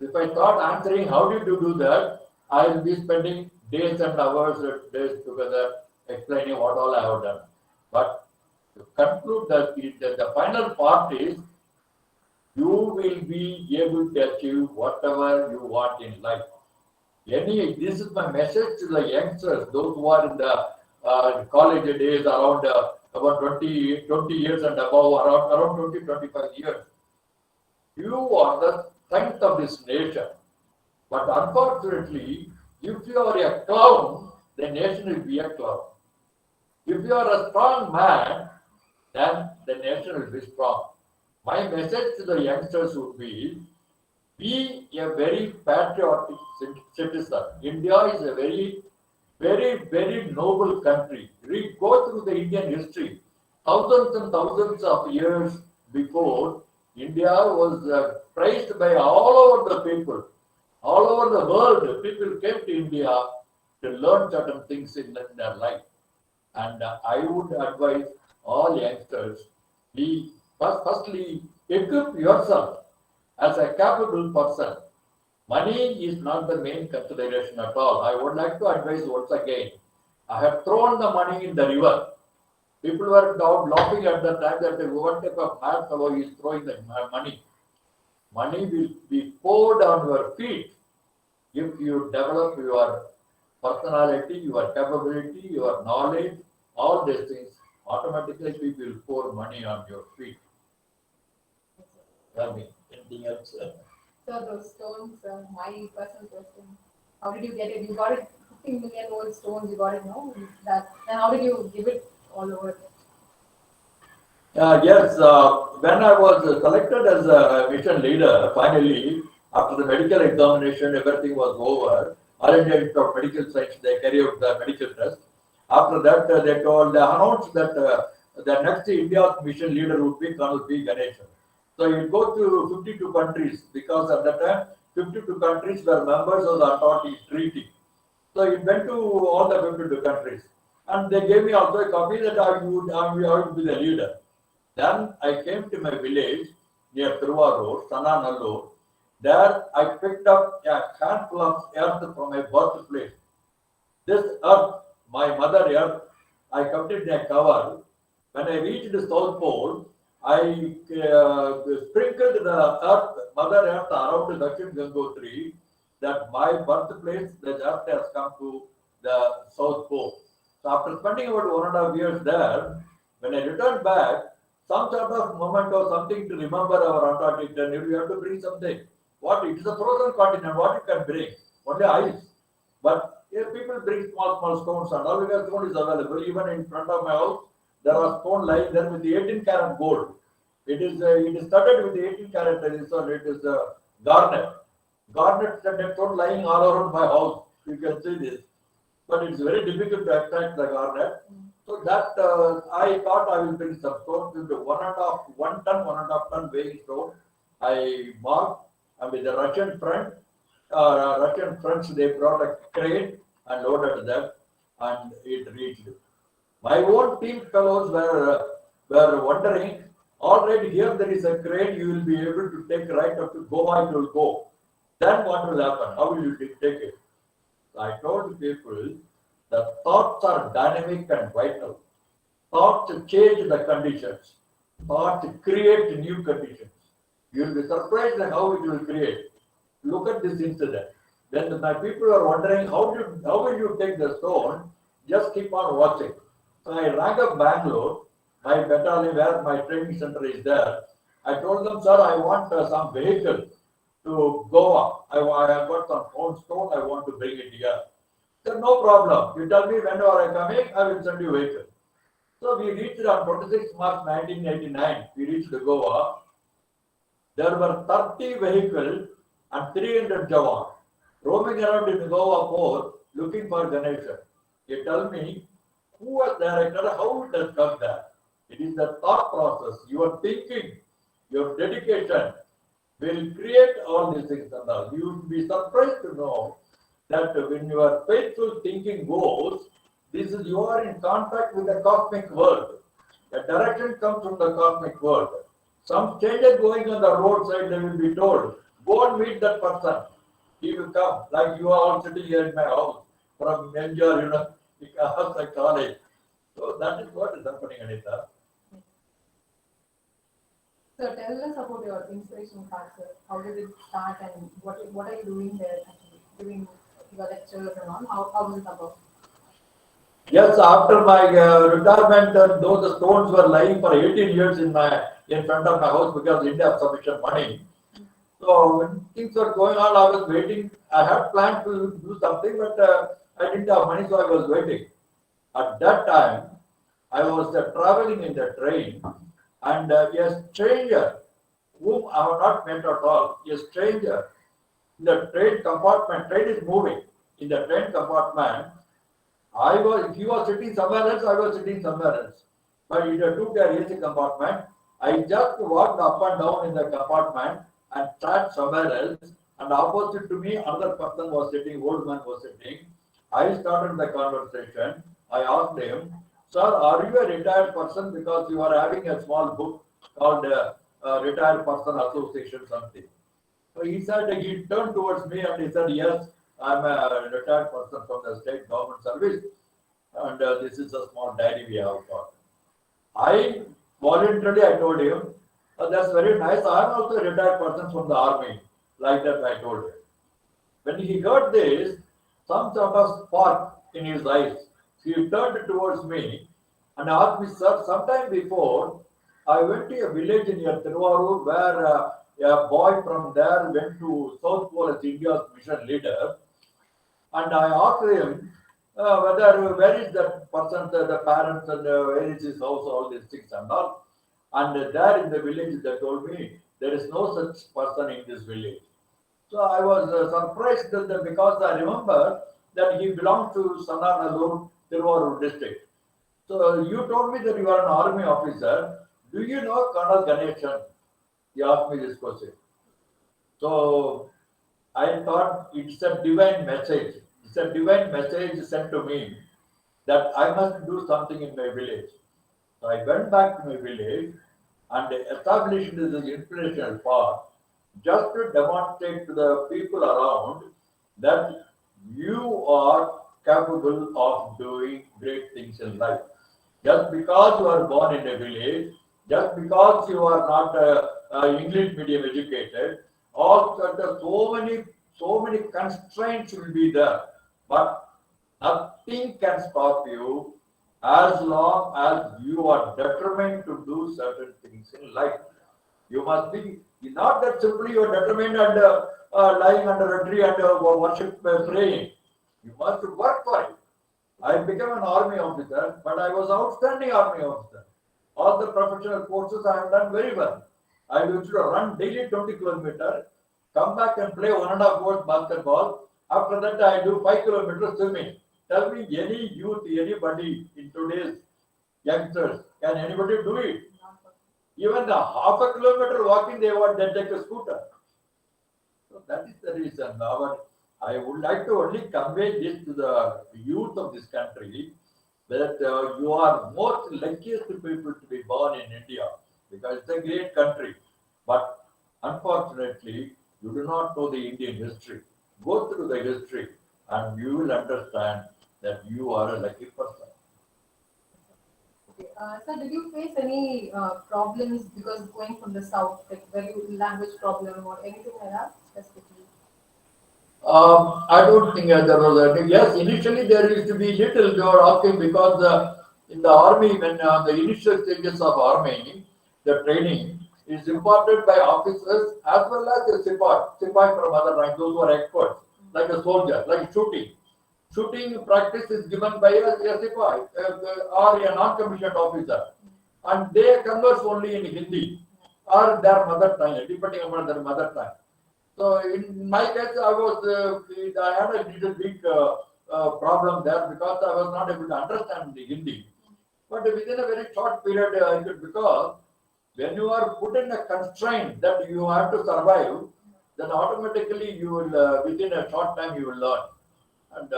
If I start answering, how did you do that, I will be spending days and hours, days together, explaining what all I have done. But to conclude that the final part is, you will be able to achieve whatever you want in life. This is my message to the youngsters, those who are in the college days around about 20 years and above, around 20, 25 years. You are the strength of this nation. But unfortunately, if you are a clown, the nation will be a clown. If you are a strong man, then the nation will be strong. My message to the youngsters would be a very patriotic citizen. India is a very, very, very noble country. We go through the Indian history. Thousands and thousands of years before, India was praised by all over the people. All over the world, people came to India to learn certain things in their life. And I would advise all youngsters, be firstly equip yourself as a capable person. Money is not the main consideration at all. I would like to advise once again. I have thrown the money in the river. People were laughing at the time that what type of mad fellow is throwing the money. Money will be poured on your feet if you develop your personality, your capability, your knowledge, all these things. Automatically, people will pour money on your feet. Tell me, anything else? So those stones, my personal question, how did you get it? You got it 15 million old stones, you got it, no? That, and how did you give it all over? Yes, when I was selected as a mission leader, finally, after the medical examination, everything was over. All India Institute of Medical Science, they carried out the medical test. After that, they announced that the next India's mission leader would be Colonel P. GANESAN. So he would go to 52 countries because at that time, 52 countries were members of the Antarctic Treaty. So he went to all the 52 countries. And they gave me also a copy that I would be the leader. Then I came to my village near Thiruvallur, Sananallur. There I picked up a handful of earth from my birthplace. This earth, my mother earth, I kept it in a cover. When I reached the South Pole, I sprinkled the earth, Mother Earth around the Dakshin Gangotri, that my birthplace, the earth has come to the South Pole. So after spending about 1.5 years there, when I returned back, some sort of moment or something to remember our Antarctic journey, we have to bring something. What? It is a frozen continent. What you can bring? Only ice. But if people bring small stones, and all the stone is available. Even in front of my house, there are stone lying there with the 18-karat gold. It is studded with the 18-karat. It is garnet. Garnet studded stone lying all around my house. You can see this. But it's very difficult to extract the garnet. So that I thought I will bring some stones with the 1.5 ton weighing stone. I marked, and with the Russian friends, they brought a crane and loaded that, and it reached. My own team fellows were wondering, all right, here there is a crane, you will be able to take right up to Goa, it will go. Then what will happen? How will you take it? I told people that thoughts are dynamic and vital. Thoughts change the conditions. Thoughts create new conditions. You will be surprised at how it will create. Look at this incident. When my people are wondering how will you take the stone, just keep on watching. So I rang up Bangalore, my battalion where my training center is there. I told them, sir, I want some vehicle to Goa. I have got some stone, I want to bring it here. Said, no problem. You tell me whenever I come in, I will send you a vehicle. So we reached on 26 March 1989. We reached Goa. There were 30 vehicles and 300 jawans roaming around in Goa port looking for GANESAN. You tell me who was directed, how it has come there. It is the thought process, your thinking, your dedication will create all these things and all. You will be surprised to know that when your faithful thinking goes, you are in contact with the cosmic world. The direction comes from the cosmic world. Some stranger going on the roadside, they will be told, go and meet that person. He will come. Like you are all sitting here in my house from MGR, because I college. So that is what is happening, Anita. So tell us about your inspiration part, sir. How did it start and what are you doing there actually? Doing your lectures and all? How was it about? Yes, after my retirement, though the stones were lying for 18 years in front of my house because India had sufficient money. So when things were going on, I was waiting. I had planned to do something, but I didn't have money, so I was waiting. At that time, I was traveling in the train, and a stranger whom I have not met at all, a stranger. In the train compartment, train is moving. In the train compartment, he was sitting somewhere else, I was sitting somewhere else. But in the two-tier AC compartment, I just walked up and down in the compartment and sat somewhere else. And opposite to me, another person was sitting, old man was sitting. I started the conversation. I asked him, "Sir, are you a retired person? Because you are having a small book called Retired Person Association something." So he said, he turned towards me and he said, "Yes, I'm a retired person from the state government service, and this is a small diary we have got." I voluntarily I told him, "That's very nice. I am also a retired person from the army." Like that I told him. When he heard this, some sort of spark in his eyes. He turned towards me and asked me, "Sir, sometime before, I went to a village near Tiruvarur where a boy from there went to South Pole as India's mission leader. And I asked him where is that person, the parents, and where is his house, all these things and all. And there in the village, they told me there is no such person in this village." So I was surprised because I remember that he belonged to Sanarnallur, Tiruvarur district. So you told me that you are an army officer. Do you know Colonel Ganesan? He asked me this question. So I thought it's a divine message. It's a divine message sent to me that I must do something in my village. So I went back to my village and established this inspirational path just to demonstrate to the people around that you are capable of doing great things in life. Just because you are born in a village, just because you are not English medium educated, so many constraints will be there, but nothing can stop you as long as you are determined to do certain things in life. You must be not that simply you are determined and lying under a tree and worship praying. You must work for it. I became an army officer, but I was outstanding army officer. All the professional courses I have done very well. I used to run daily 20 kilometers, come back and play 1.5 hours basketball. After that, I do 5 kilometers swimming. Tell me, any youth, anybody in today's youngsters, can anybody do it? Even the half a kilometer walking, they take a scooter. So that is the reason. I would like to only convey this to the youth of this country, that you are most luckiest people to be born in India, because it's a great country. But unfortunately, you do not know the Indian history. Go through the history and you will understand that you are a lucky person. Okay. Sir, did you face any problems because going from the south, like very language problem or anything like that specifically? I don't think there was a. Yes, initially there used to be little. They were asking because in the army, when the initial stages of army, the training is imparted by officers as well as the sipai from other ranks, those who are experts, like a soldier, like shooting. Shooting practice is given by a sipai or a non-commissioned officer, and they converse only in Hindi or their mother tongue, depending upon their mother tongue. So in my case, I had a little big problem there because I was not able to understand the Hindi. But within a very short period, I could, because when you are put in a constraint that you have to survive, then automatically you will, within a short time, you will learn. And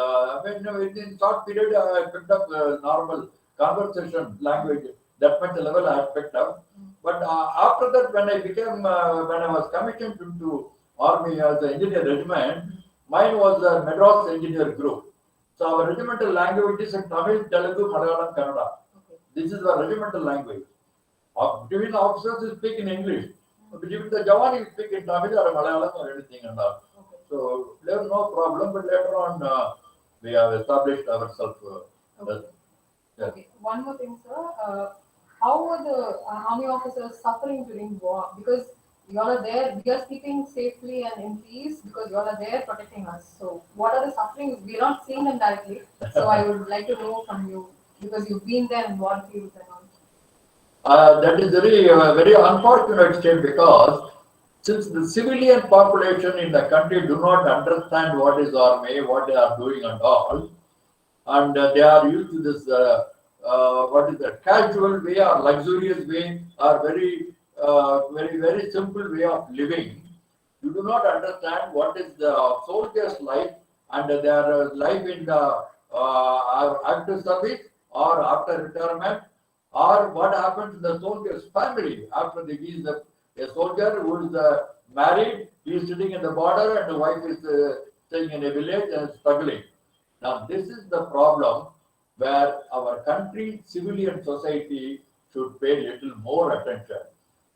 within short period, I picked up normal conversation language. That much level I had picked up. But after that, when I was commissioned into Army as an engineer regiment, mine was a Madras engineer group. So our regimental language is Tamil, Telugu, Malayalam, Kannada. Okay. This is our regimental language. Between the officers, you speak in English. Between the Jawan, you speak in Tamil or Malayalam or anything and all. Okay. So there was no problem, but later on we have established ourselves. Okay. Okay. One more thing, sir. How were the army officers suffering during war? Because you all are there, we are sleeping safely and in peace because you all are there protecting us. So what are the sufferings? We are not seeing them directly. So I would like to know from you, because you've been there in war fields and all. That is very unfortunate state because since the civilian population in the country do not understand what is army, what they are doing and all, and they are used to this what is that casual way or luxurious way or very simple way of living. You do not understand what is the soldier's life and their life in the active service or after retirement, or what happens to the soldier's family after he is a soldier who is married, he is sitting in the border and the wife is staying in a village and struggling. Now, this is the problem where our country, civilian society should pay little more attention.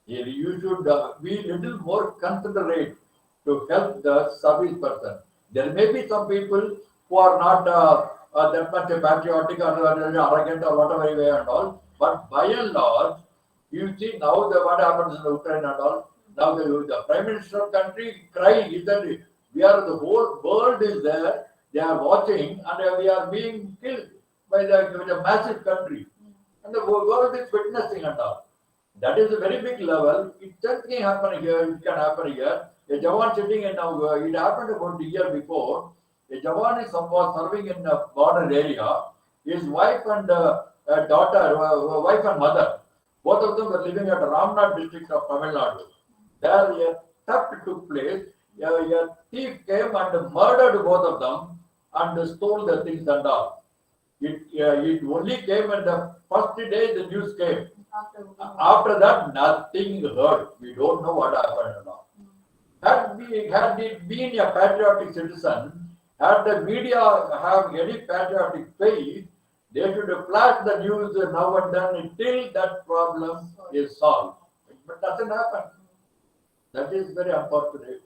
You should be little more considerate to help the service person. There may be some people who are not that much patriotic or arrogant or whatever way and all, but by and large, you see now what happens in Ukraine and all. Now the Prime Minister of the country crying is that the whole world is there, they are watching and we are being killed by the massive country. And the world is witnessing and all. That is a very big level. It can happen here, it can happen here. A Jawan sitting in now, it happened about a year before. A Jawan was serving in a border area. His wife and daughter, wife and mother, both of them were living at Ramnath district of Tamil Nadu. There a theft took place. A thief came and murdered both of them and stole the things and all. It only came in the first day the news came. After that, nothing heard. We don't know what happened and all. Had it been a patriotic citizen, had the media have any patriotic faith, they should flash the news now and then until that problem is solved. But doesn't happen. That is very unfortunate.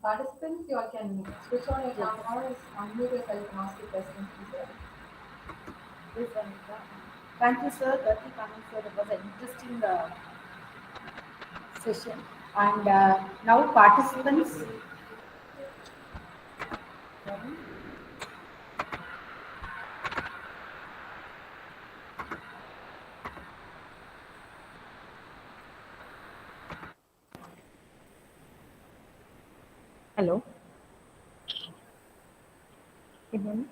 Participants, you all can switch on your cameras, unmute yourself and ask your questions. Yes, Anita. Thank you, sir. Thank you, Kamal, sir. It was an interesting session. And now participants. Hello. Can you hear me?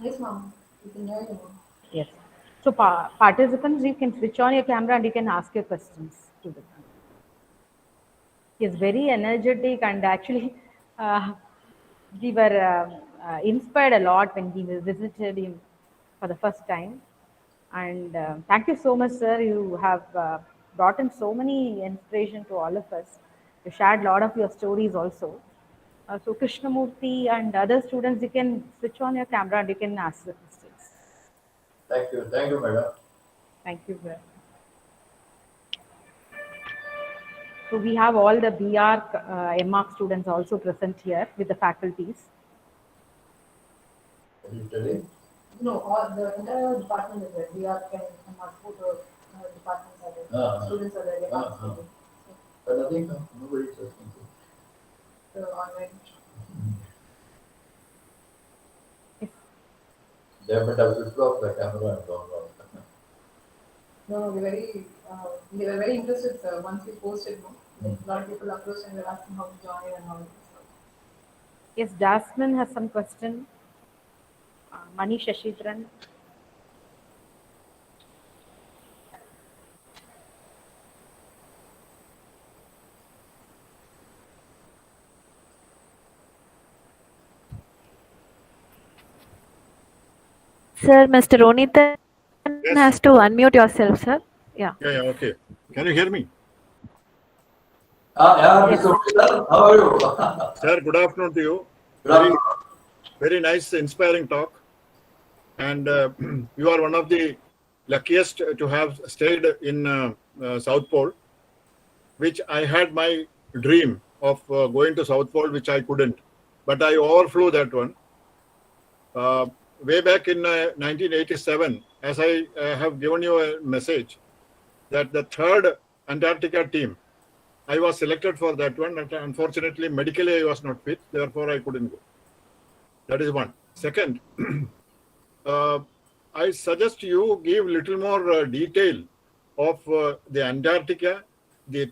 Yes, ma'am. You can hear you. Yes. So participants, you can switch on your camera and you can ask your questions to the camera. He is very energetic and actually we were inspired a lot when we visited him for the first time. And thank you so much, sir. You have brought in so many inspiration to all of us. You shared a lot of your stories also. So Krishnamurthy and other students, you can switch on your camera and you can ask the questions. Thank you, madam. Thank you, sir. So we have all the BR MArch students also present here with the faculties. Are you telling? No, all the entire department is there. We are both the departments are there. Students are there. They are participating. But I think nobody is asking. So online. They might have switched off the camera and gone off. No, they were very interested, sir. Once we posted, a lot of people approached and were asking how to join and all. Yes, Jasmine has some question. Mani Shashidran. Sir, Mr. Ronithan has to unmute yourself, sir. Yeah. Yeah, okay. Can you hear me? Yeah, Mr. Ronithan, how are you? Sir, good afternoon to you. Very nice, inspiring talk. And you are one of the luckiest to have stayed in South Pole, which I had my dream of going to South Pole, which I couldn't. But I overflew that one. Way back in 1987, as I have given you a message, that the third Antarctica team, I was selected for that one. And unfortunately, medically I was not fit, therefore I couldn't go. That is one. Second, I suggest you give little more detail of the Antarctica, the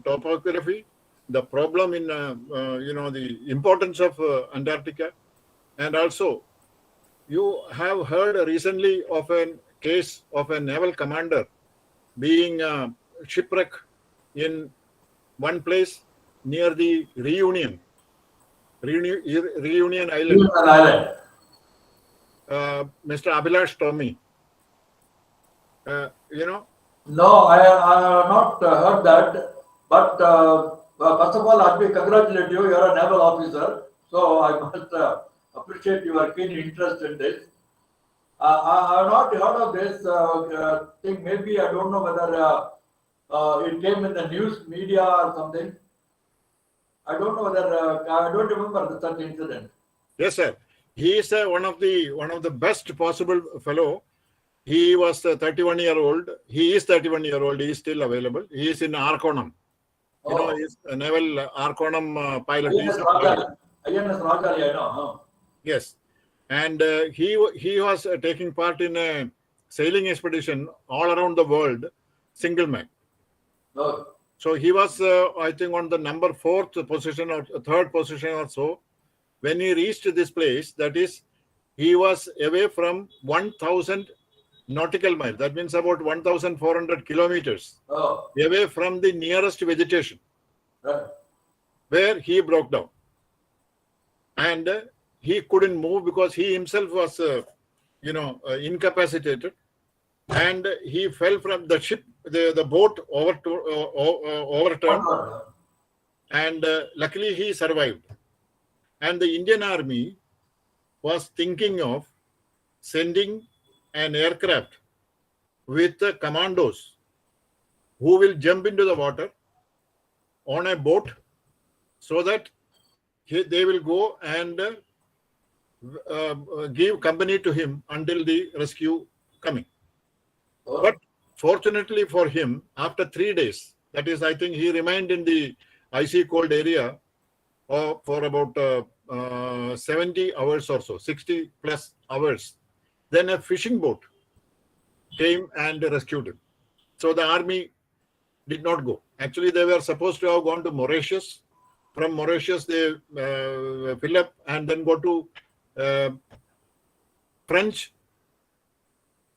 topography, the problem in, the importance of Antarctica, and also you have heard recently of a case of a naval commander being shipwrecked in one place near the Reunion Island. Mr. Abhilash Tommy. No, I have not heard that. But first of all, let me congratulate you. You're a naval officer, so I must appreciate your keen interest in this. I have not heard of this thing. Maybe I don't know whether it came in the news media or something. I don't know whether I don't remember such incident. Yes, sir. He is one of the best possible fellow. He was 31-year-old. He is 31-year-old. He is still available. He is in Arkonam. You know, he is a naval Arkonam pilot. INS Rajali, I know. Yes, and he was taking part in a sailing expedition all around the world, single man. Oh. So he was, I think, on the number 4th position or 3rd position or so. When he reached this place, that is, he was away from 1,000 nautical miles. That means about 1,400 kilometers away from the nearest vegetation, where he broke down. And he couldn't move because he himself was, incapacitated. And he fell from the ship, the boat overturned. And luckily he survived. And the Indian Army was thinking of sending an aircraft with commandos who will jump into the water on a boat so that they will go and give company to him until the rescue coming. But fortunately for him, after 3 days, that is, I think he remained in the icy cold area for about 70 hours or so, 60 plus hours. Then a fishing boat came and rescued him. So the army did not go. Actually, they were supposed to have gone to Mauritius. From Mauritius, they fill up and then go to French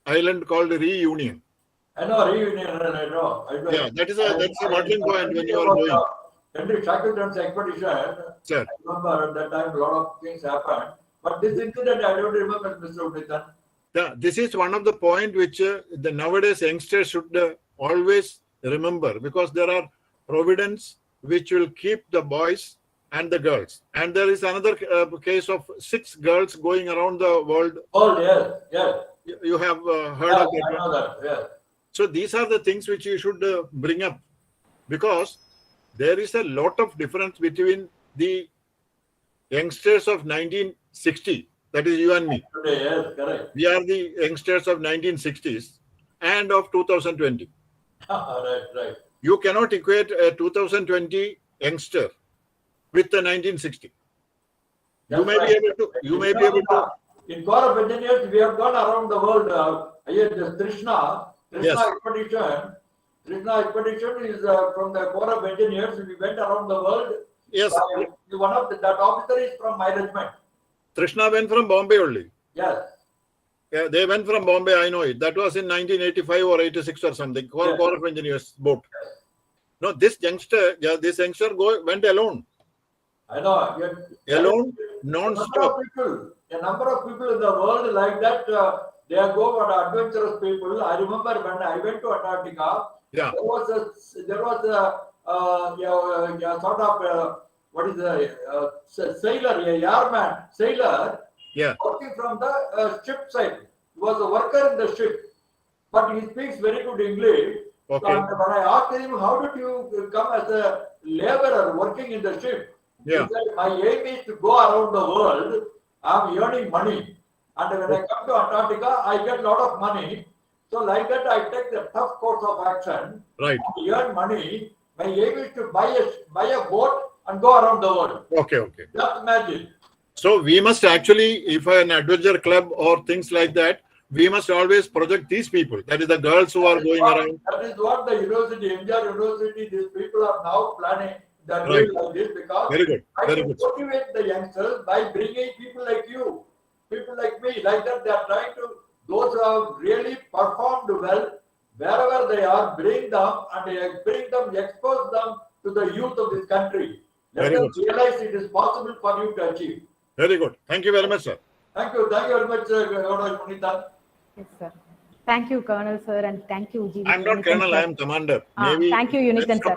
island called Reunion. I know Reunion. I know. Yeah, that's a bottling point when you are going. Henry Shackleton's expedition. Sir. I remember at that time a lot of things happened. But this incident I don't remember, Mr. Unitan. Yeah, this is one of the points which the nowadays youngsters should always remember, because there are providence which will keep the boys and the girls. And there is another case of 6 girls going around the world. Oh, yes. You have heard of that? I know that, yes. So these are the things which you should bring up, because there is a lot of difference between the youngsters of 1960, that is you and me. Yes, correct. We are the youngsters of 1960s and of 2020. Right. You cannot equate a 2020 youngster with the 1960. You may be able to. In Corps of Engineers, we have gone around the world. The Trishna expedition. Trishna expedition is from the Corps of Engineers. We went around the world. Yes. One of that officer is from my regiment. Trishna went from Bombay only. Yes. Yeah, they went from Bombay. I know it. That was in 1985 or 86 or something. Corps of Engineers boat. No, this youngster went alone. I know. Alone, non-stop. A number of people in the world like that. They go for adventurous people. I remember when I went to Antarctica. Yeah. There was a sort of what is a sailor, a yarman sailor. Yeah. Working from the ship side. He was a worker in the ship, but he speaks very good English. Okay. And when I asked him, how did you come as a laborer working in the ship? Yeah. He said, my aim is to go around the world. I'm earning money. And when I come to Antarctica, I get a lot of money. So like that, I take the tough course of action. Right. I earn money. My aim is to buy a boat and go around the world. Okay. Just imagine. So we must actually, if an adventure club or things like that, we must always project these people. That is the girls who are going around. That is what the university, MGR University, these people are now planning. They're Right. doing like this because Very good. I Very can good. motivate the youngsters by bringing people like you, people like me. Like that, they are trying to, those who have really performed well, wherever they are, bring them and expose them to the youth of this country. Let Very them good. realize it is possible for you to achieve. Very good. Thank you very much, sir. Thank you very much, Punitha. Yes, sir. Thank you, Colonel, sir, and thank you, GV. I'm not colonel, I am commander. Maybe. Thank you, Unitan, sir.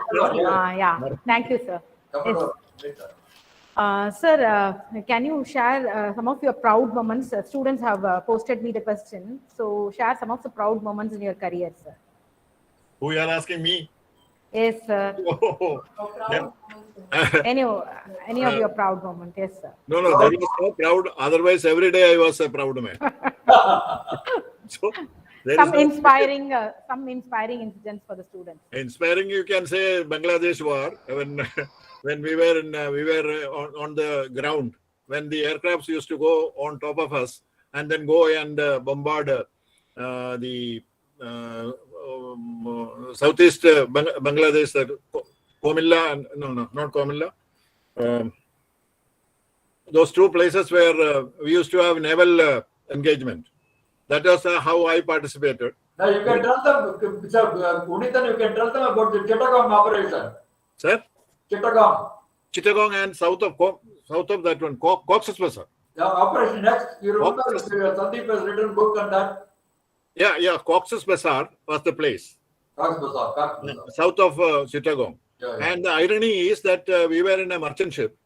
Yeah, thank you, sir. Yes. Sir, can you share some of your proud moments? Students have posted me the question. So, share some of the proud moments in your career, sir. Who you are asking me? Yes, sir. Oh, yeah. Any of your proud moments, yes, sir. No, that was so proud. Otherwise, every day I was a proud man. So, some inspiring incidents for the students. Inspiring, you can say Bangladesh war when we were on the ground, when the aircrafts used to go on top of us and then go and bombard the southeast Bangladesh, Comilla and not Comilla. Those two places where we used to have naval engagement. That was how I participated. Now you can tell them, sir, Punithan, you can tell them about the Chittagong operation. Sir? Chittagong and south of that one, Cox's Bazar. The operation next, you remember Sandeep has written book on that? Yeah, Cox's Bazar was the place. Cox's Bazar. South of Chittagong. Yeah. And the irony is that we were in a merchant ship.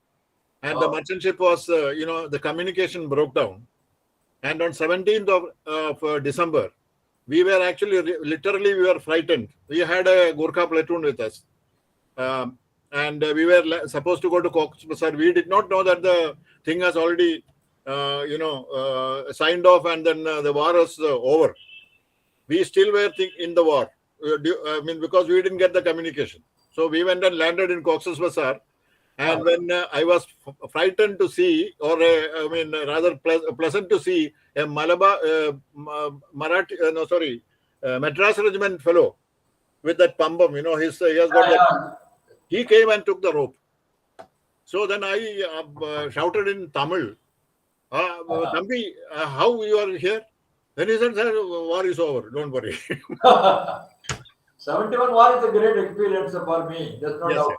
And the merchant ship was, the communication broke down. And on 17th of December, we were actually, literally, we were frightened. We had a Gurkha platoon with us. And we were supposed to go to Cox's Bazar. We did not know that the thing has already, signed off and then the war was over. We still were in the war. Because we didn't get the communication. So we went and landed in Cox's Bazar. And when I was frightened to see, or rather pleasant to see a Madras Regiment fellow with that pambam, he has got that. He came and took the rope. So then I shouted in Tamil, Thambi, how you are here? Then he said, sir, war is over, don't worry. 71 war is a great experience for me. That's not doubt.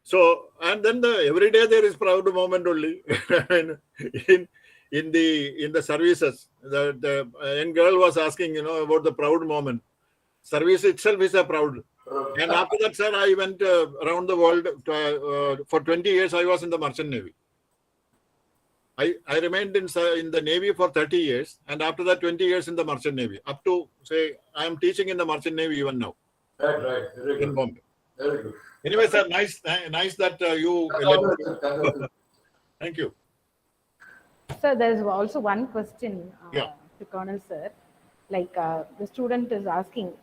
So, and then every day there is proud moment only in the services. The young girl was asking, about the proud moment. Service itself is a proud. And after that, sir, I went around the world. For 20 years, I was in the Merchant Navy. I remained in the Navy for 30 years. And after that, 20 years in the Merchant Navy. Up to, say, I am teaching in the Merchant Navy even now. Right. Very good. In Bombay. Very good. Anyway, sir, nice that you. Thank you. Sir, there is also one question to Colonel, sir. Like the student is asking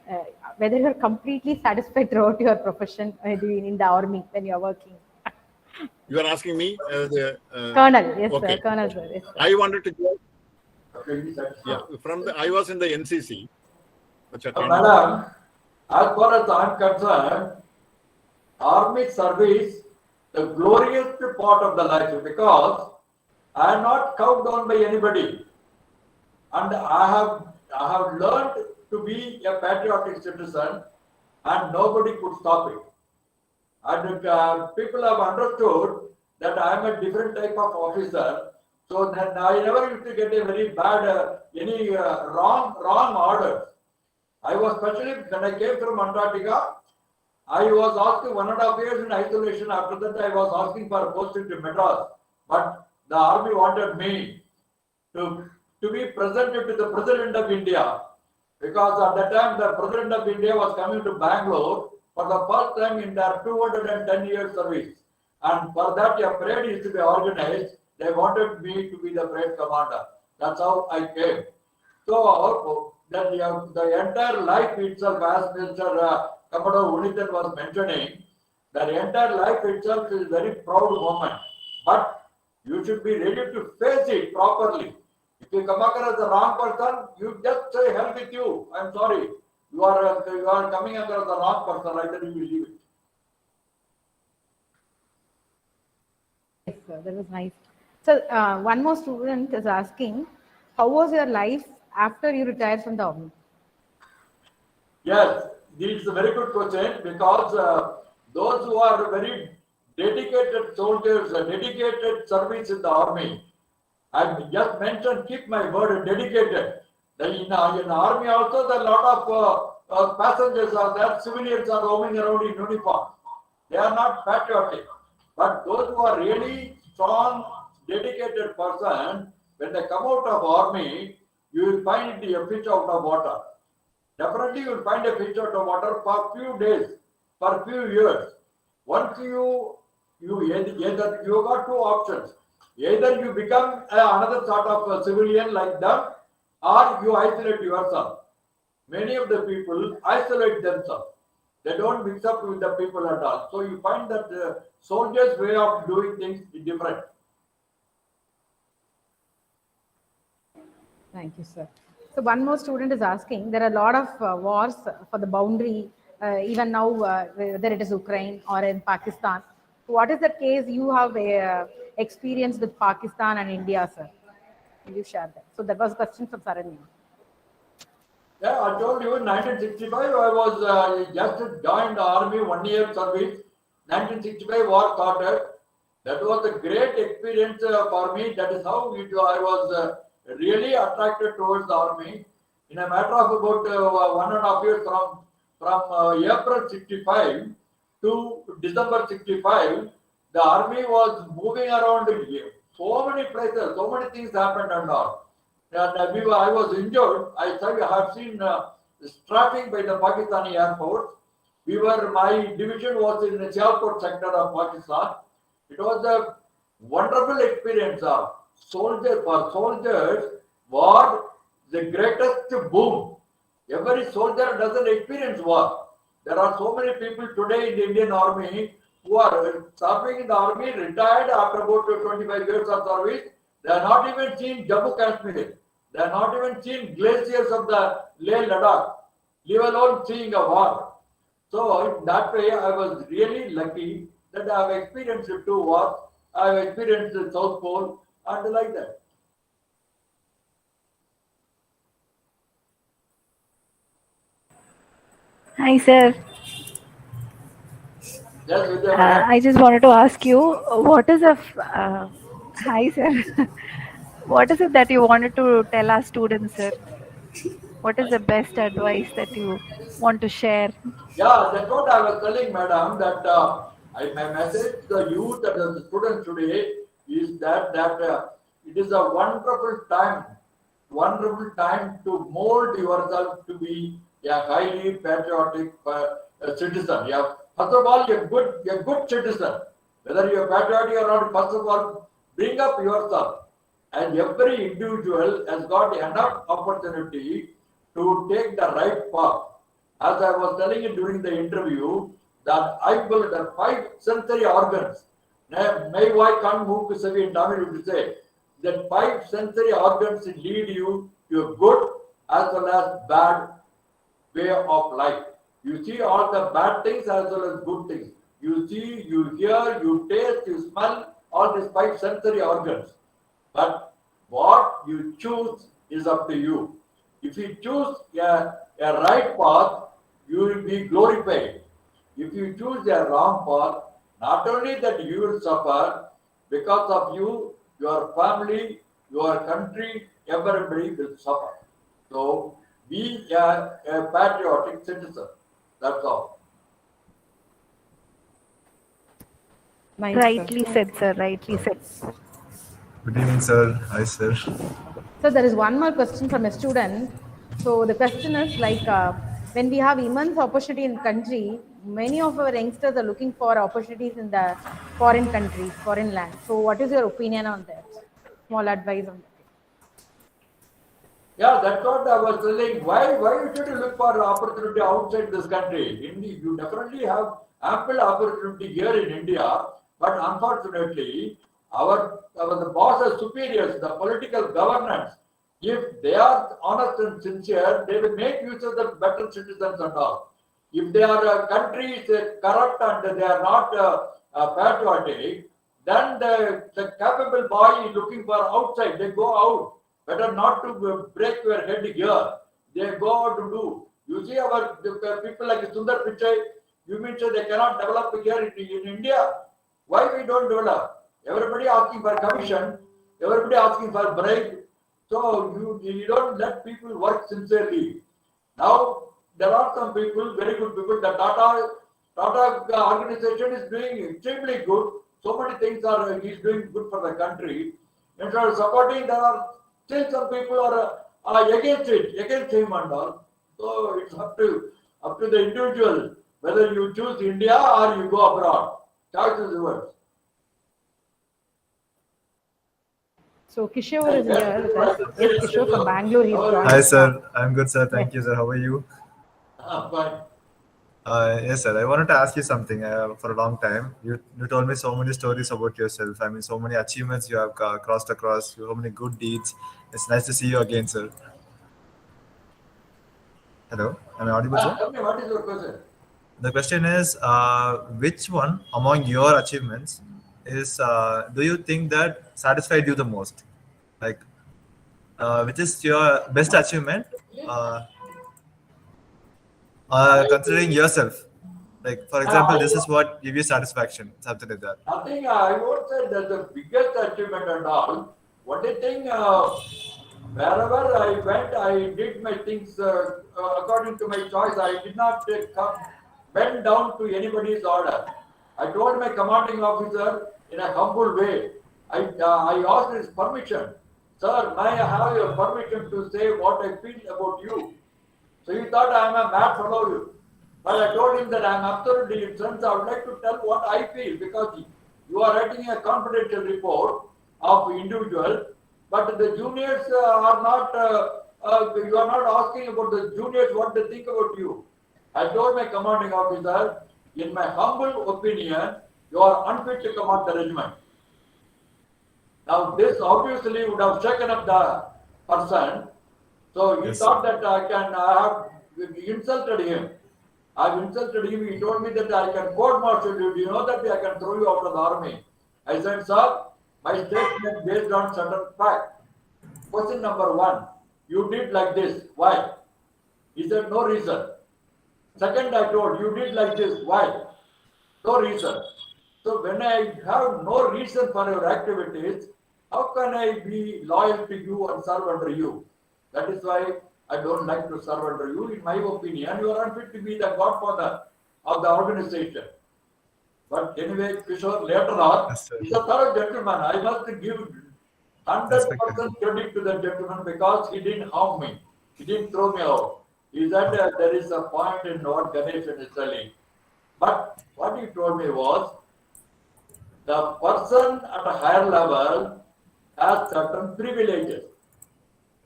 whether you are completely satisfied throughout your profession in the army when you are working. You are asking me? Colonel, yes, okay. Sir. Colonel, sir. Yes, sir. I wanted to go. I was in the NCC. Madam, as far as I am concerned, army service, the glorious part of the life, because I am not count down by anybody, and I have learned to be a patriotic citizen, and nobody could stop it. And people have understood that I am a different type of officer, so then I never used to get a very bad wrong orders. I was especially when I came from Antarctica. I was asked 1.5 years in isolation. After that, I was asking for a posting to Madras. But the army wanted me to be presented to the President of India. Because at that time, the President of India was coming to Bangalore for the first time in their 210-year service. And for that, a parade is to be organized. They wanted me to be the parade commander. That's how I came. So, the entire life itself, as Mr. Commodore Unithan was mentioning, the entire life itself is a very proud moment. But you should be ready to face it properly. If you come across the wrong person, you just say, hell with you. I'm sorry. You are coming across the wrong person, either you will leave it. Yes, sir, that was nice. So one more student is asking, how was your life after you retired from the army? Yes, this is a very good question because those who are very dedicated soldiers, dedicated service in the army, I just mentioned, keep my word, dedicated. In army also, there are a lot of passengers are there, civilians are roaming around in uniform. They are not patriotic. But those who are really strong, dedicated person, when they come out of army, you will find a fish out of water. Definitely you will find a fish out of water for few days, for few years. Once you either you got two options. Either you become another sort of civilian like them, or you isolate yourself. Many of the people isolate themselves. They don't mix up with the people at all. So you find that the soldiers' way of doing things is different. Thank you, sir. So one more student is asking, there are a lot of wars for the boundary, even now, whether it is Ukraine or in Pakistan. What is the case you have experienced with Pakistan and India, sir? Will you share that? So that was a question from Saranya. Yeah, I told you in 1965 I was just joined the army, 1 year service. 1965 war started. That was a great experience for me. That is how I was really attracted towards the army. In a matter of about 1.5 years from April 65 to December 65, the army was moving around so many places, so many things happened and all. And I was injured. I have seen strafing by the Pakistani Air Force. My division was in the Sialkot sector of Pakistan. It was a wonderful experience. For soldiers, war the greatest boom. Every soldier doesn't experience war. There are so many people today in the Indian Army who are serving in the army, retired after about 25 years of service. They are not even seen Jammu Kashmir. They are not even seen glaciers of the Leh Ladakh, leave alone seeing a war. So in that way, I was really lucky that I have experienced 2 wars. I have experienced the South Pole and like that. Hi, sir. Yes, Vidya, madam. I just wanted to ask you, what is a hi, sir. What is it that you wanted to tell our students, sir? What is the best advice that you want to share? Yeah, that's what I was telling, madam, that my message to the youth and the students today is that it is a wonderful time to mold yourself to be a highly patriotic citizen. Yeah, first of all, a good citizen. Whether you are patriotic or not, first of all, bring up yourself. And every individual has got enough opportunity to take the right path. As I was telling you during the interview, that I built the 5 sensory organs. May I can't move to Savi and Tamil to say that 5 sensory organs lead you to a good as well as bad way of life. You see all the bad things as well as good things. You see, you hear, you taste, you smell, all these 5 sensory organs. But what you choose is up to you. If you choose a right path, you will be glorified. If you choose a wrong path, not only that you will suffer, because of you, your family, your country, everybody will suffer. So be a patriotic citizen. That's all. Nice, Rightly sir. said, sir. Rightly said. Good evening, sir. Hi, sir. So there is one more question from a student. So the question is like, when we have immense opportunity in country, many of our youngsters are looking for opportunities in the foreign countries, foreign land. So what is your opinion on that? Small advice on that. Yeah, that's what I was telling. Why should you look for opportunity outside this country? India, you definitely have ample opportunity here in India, but unfortunately, the bosses, superiors, the political governance, If they are honest and sincere, they will make use of the better citizens and all. If they are country is corrupt and they are not patriotic, then the capable boy is looking for outside. They go out. Better not to break your head here. They go out to do. You see our people like Sundar Pichai, you mean so they cannot develop here in India? Why we don't develop? Everybody asking for commission, everybody asking for bribe. So you don't let people work sincerely. Now there are some people, very good people. The Tata organization is doing extremely good. So many things he's doing good for the country. Instead of supporting, there are still some people are against him and all. So it's up to the individual whether you choose India or you go abroad. Choice is yours. So Kishore is here with us. Yes, Kishore from Bangalore. He's joined. Hi, sir. I'm good, sir. Thank you, sir. How are you? Fine. Yes, sir. I wanted to ask you something for a long time. You told me so many stories about yourself. I mean, so many achievements you have crossed across, so many good deeds. It's nice to see you again, sir. Hello? Am I audible, sir? Tell me, what is your question? The question is, which one among your achievements is, do you think that satisfied you the most? Like, which is your best achievement? Considering yourself, like for example, this is what give you satisfaction, something like that. Nothing. I won't say that's the biggest achievement and all. Only thing, wherever I went, I did my things according to my choice. I did not bend down to anybody's order. I told my commanding officer in a humble way. I asked his permission. Sir, may I have your permission to say what I feel about you? So he thought I am a mad fellow. But I told him that I am absolutely innocent. I would like to tell what I feel because you are writing a confidential report of individual, but the juniors are not. You are not asking about the juniors what they think about you. I told my commanding officer, in my humble opinion, you are unfit to command the regiment. Now this obviously would have shaken up the person. So he thought that I have insulted him. I've insulted him. He told me that I can court martial you. Do you know that I can throw you out of the army? I said, sir, my statement based on certain fact. Question number one, you did like this. Why? He said, no reason. Second, I told you did like this. Why? No reason. So when I have no reason for your activities, how can I be loyal to you and serve under you? That is why I don't like to serve under you. In my opinion, you are unfit to be the godfather of the organization. But anyway, Kishore, later on, he's a thorough gentleman. I must give 100% credit to the gentleman because he didn't harm me. He didn't throw me out. He said there is a point in what GANESAN is telling. But what he told me was, the person at a higher level has certain privileges.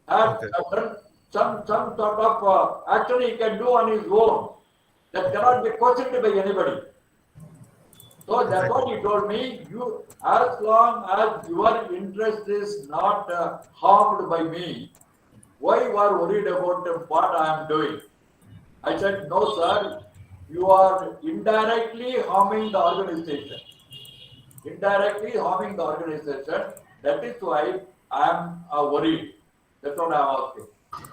Has certain some sort of action he can do on his own that cannot be questioned by anybody. So that's what he told me. You, as long as your interest is not harmed by me, why you are worried about what I am doing? I said, no, sir. You are indirectly harming the organization. Indirectly harming the organization. That is why I am worried. That's what I am asking.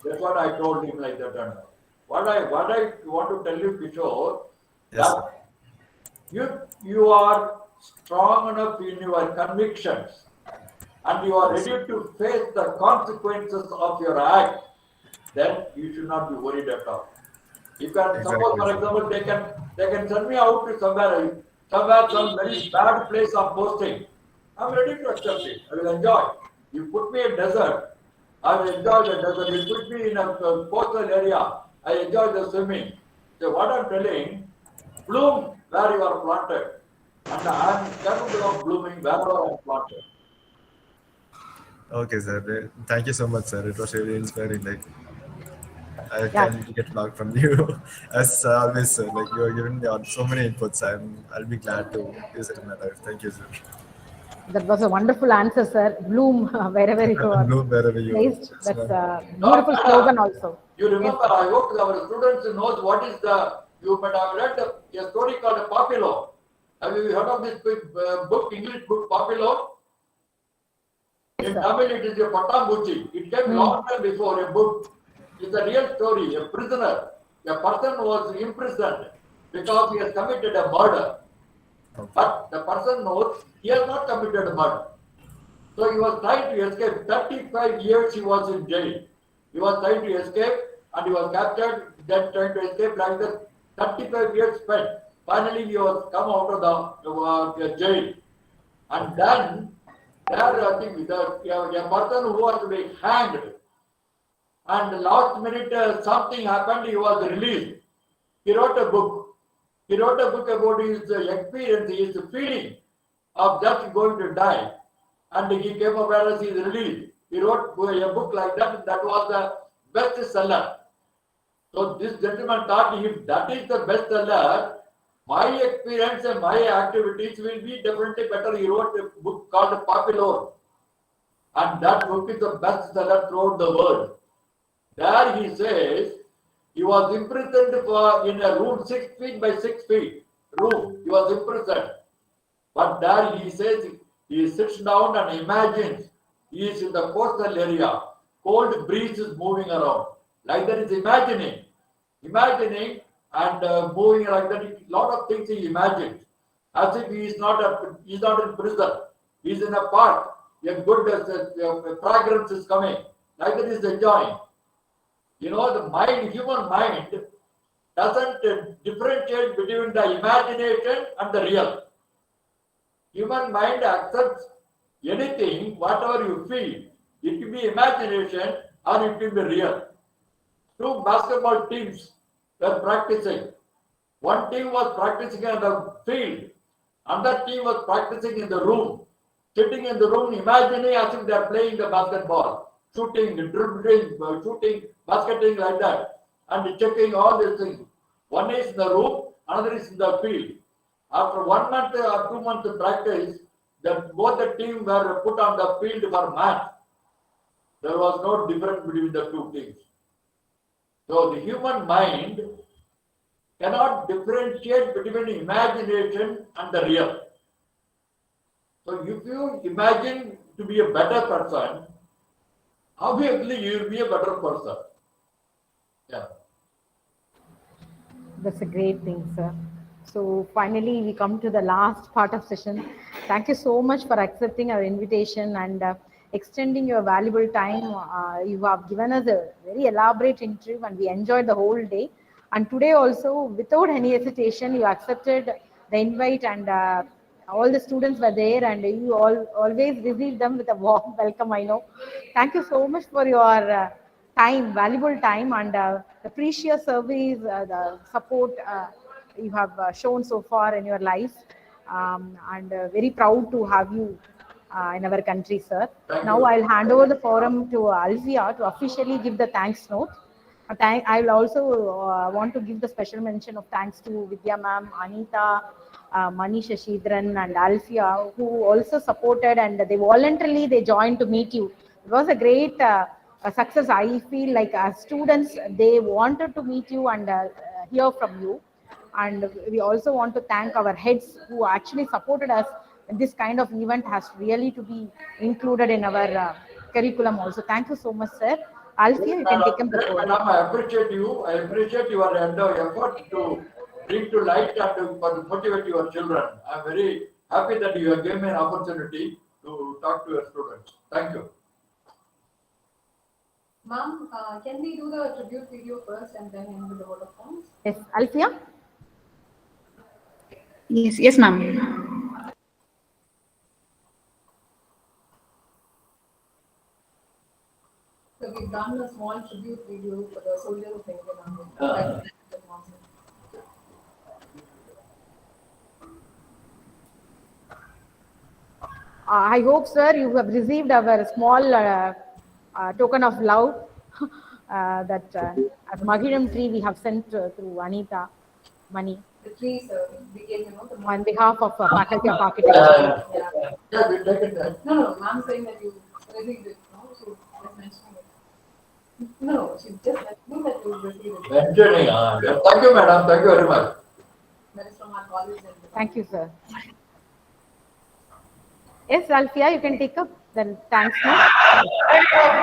That's what I told him like that. What I want to tell you, Kishore, that you are strong enough in your convictions and you are ready to face the consequences of your act, then you should not be worried at all. You can suppose, for example, they can send me out to somewhere, some very bad place of posting. I'm ready to accept it. I will enjoy. You put me in desert, I will enjoy the desert. You put me in a coastal area, I enjoy the swimming. So what I'm telling, bloom where you are planted. And I am capable of blooming wherever I am planted. Okay, sir. Thank you so much, sir. It was really inspiring. Like, I can get a lot from you. As always, sir. Like, you are giving me so many inputs. I'll be glad to use it in my life. Thank you, sir. That was a wonderful answer, sir. Bloom wherever you are Bloom wherever you are. placed. That's Smart. a beautiful slogan also. You Yes, remember, I hope our students knows what is you might have read a story called Papillon. Have you heard of this book, English book, Papillon? In Tamil, it is a Patambuchi. It came long time before a book. It's a real story. A prisoner, a person was imprisoned because he has committed a murder. But the person knows he has not committed a murder. So he was trying to escape. 35 years he was in jail. He was trying to escape and he was captured, then trying to escape like that. 35 years spent. Finally, he was come out of the jail. And then, there I think a person who was to be hanged. And last minute something happened, he was released. He wrote a book. He wrote a book about his experience, his feeling of just going to die. And he came up as he is released. He wrote a book like that. That was the bestseller. So this gentleman thought, if that is the bestseller, my experience and my activities will be definitely better. He wrote a book called Papillon. And that book is the bestseller throughout the world. There he says, he was imprisoned in a room 6 feet by 6 feet room. He was imprisoned. But there he says, he sits down and imagines he is in the coastal area. Cold breeze is moving around. Like that is imagining and moving like that. A lot of things he imagines. As if he is not in prison. He is in a park. A good fragrance is coming. Like that is enjoying. You know, the human mind doesn't differentiate between the imagination and the real. Human mind accepts anything, whatever you feel. It will be imagination or it will be real. Two basketball teams were practicing. One team was practicing on the field. Another team was practicing in the room. Sitting in the room, imagining as if they are playing the basketball. Shooting, dribbling, shooting, basketing like that. And checking all these things. One is in the room, another is in the field. After 1 month or 2 months of practice, both the teams were put on the field for match. There was no difference between the two teams. So the human mind cannot differentiate between imagination and the real. So if you imagine to be a better person, obviously you will be a better person. Yeah. That's a great thing, sir. So finally, we come to the last part of session. Thank you so much for accepting our invitation and extending your valuable time. You have given us a very elaborate interview and we enjoyed the whole day. And today also, without any hesitation, you accepted the invite and all the students were there and you always received them with a warm welcome, I know. Thank you so much for your time, valuable time and the precious service, the support you have shown so far in your life, and very proud to have you in our country, sir. Now I'll hand over the forum to Alfia to officially give the thanks note. I will also want to give the special mention of thanks to Vidya ma'am, Anita, Manish Shidran and Alfia, who also supported and they voluntarily joined to meet you. It was a great success. I feel like as students, they wanted to meet you and hear from you. And we also want to thank our heads who actually supported us. This kind of event has really to be included in our curriculum also. Thank you so much, sir. Alfia, you can take up the floor. I appreciate you. I appreciate your effort to bring to light and to motivate your children. I'm very happy that you have given me an opportunity to talk to your students. Thank you. Ma'am, can we do the tribute video first and then end with the vote of thanks? Yes, Alfia? Yes, ma'am. So we've done a small tribute video for the soldiers of Indian Army. I hope, sir, you have received our small token of love that as Mahiram tree we have sent through Anita, Mani. trees became, the On behalf of Faculty of Architecture. yeah. Yeah, we take it. No, ma'am saying that you received it, no? She just mentioning it. No, she just mentioning that you received it. Mentioning, yeah. Thank you, madam. Thank you very much. That is from our college. Thank you, sir. Yes, Alfia, you can take up. Then thanks, ma'am.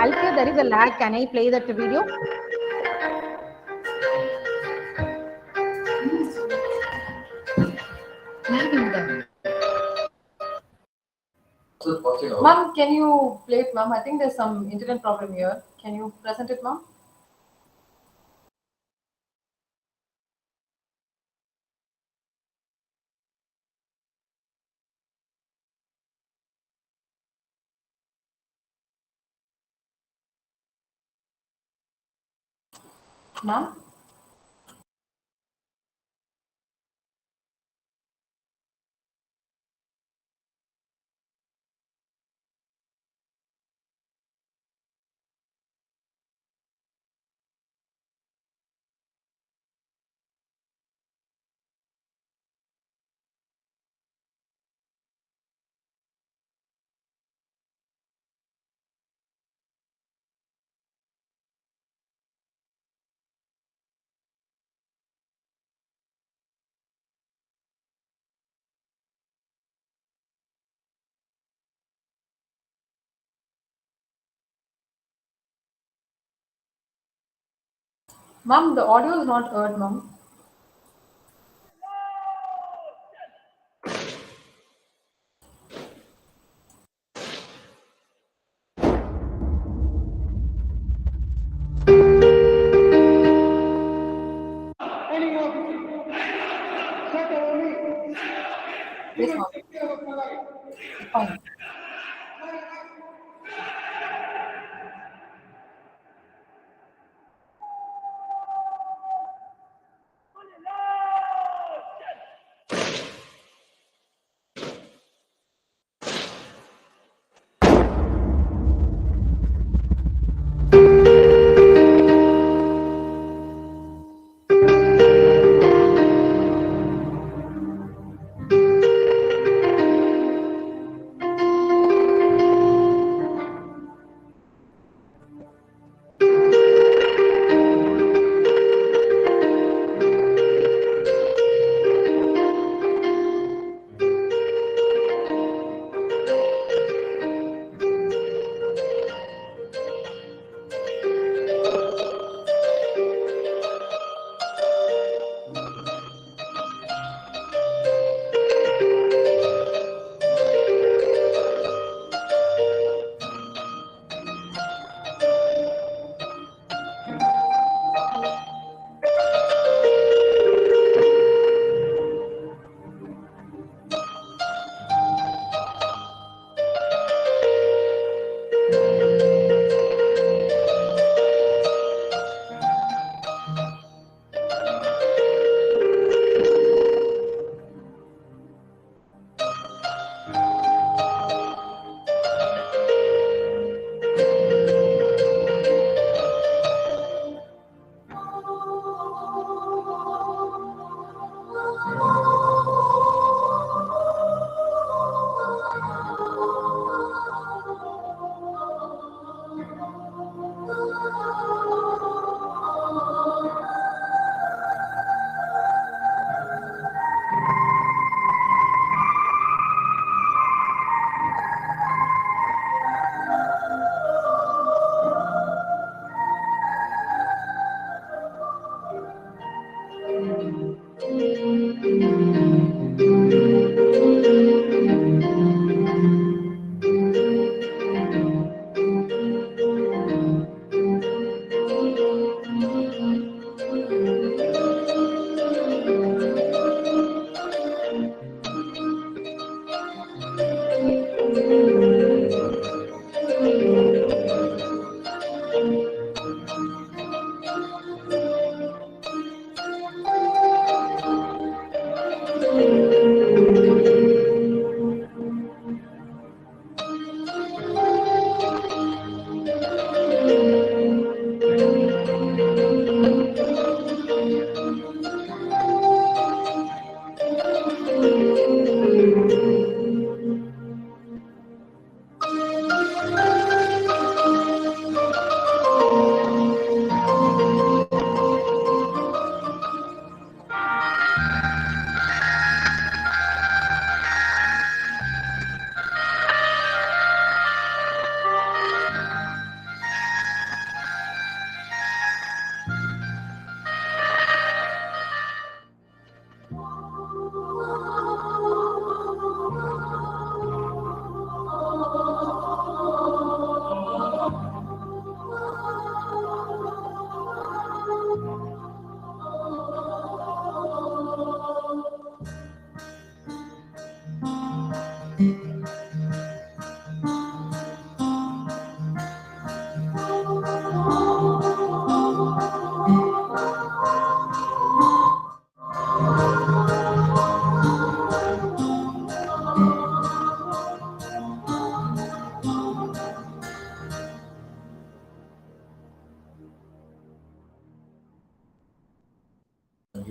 Alfia, there is a lag. Can I play that video? Ma'am, can you play it, ma'am? I think there's some internet problem here. Can you present it, ma'am? Ma'am? Ma'am, the audio is not heard, ma'am. Yes, ma'am. Fine.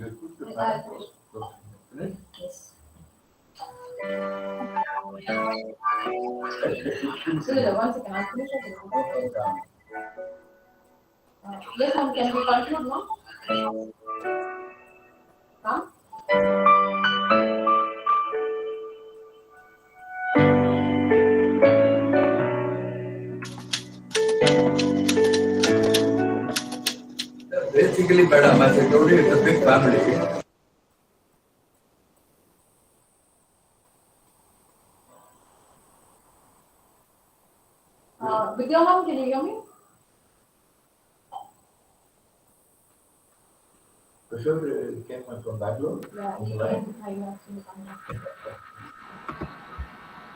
useful to finish? Yes. So, one second, I'll finish it. Yes, ma'am, can we conclude now? Huh? Basically, madam, as I told you, it's a big family. Vidya ma'am, can you hear me? Kushal came from Bangalore. Yeah, Is that right? I actually come.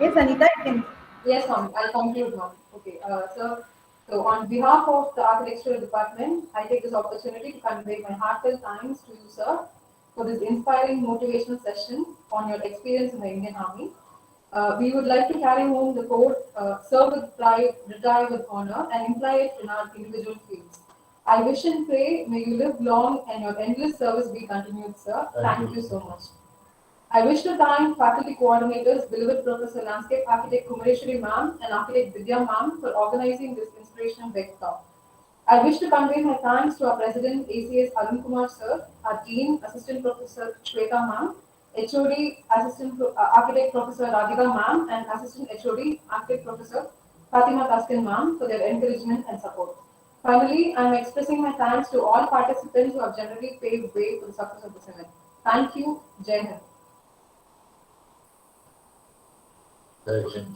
Yes, Anita, you can. Yes, ma'am. I'll conclude, ma'am. Okay, sir. So, on behalf of the architectural department, I take this opportunity to convey my heartfelt thanks to you, sir, for this inspiring motivational session on your experience in the Indian Army. We would like to carry home the quote, serve with pride, retire with honor, and imply it in our individual fields. I wish and pray, may you live long and your endless service be continued, sir. Thank you so much. I wish to thank faculty coordinators, beloved Professor Landscape Architect Kumareshwari ma'am and Architect Vidya ma'am for organizing this inspirational break talk. I wish to convey my thanks to our President ACS Arun Kumar sir, our Dean Assistant Professor Shweta ma'am, HOD Architect Professor Radhika ma'am and Assistant HOD Architect Professor Fatima Taskin ma'am for their encouragement and support. Finally, I am expressing my thanks to all participants who have generally paved way for the success of this event. Thank you. Jai Hind. Very good.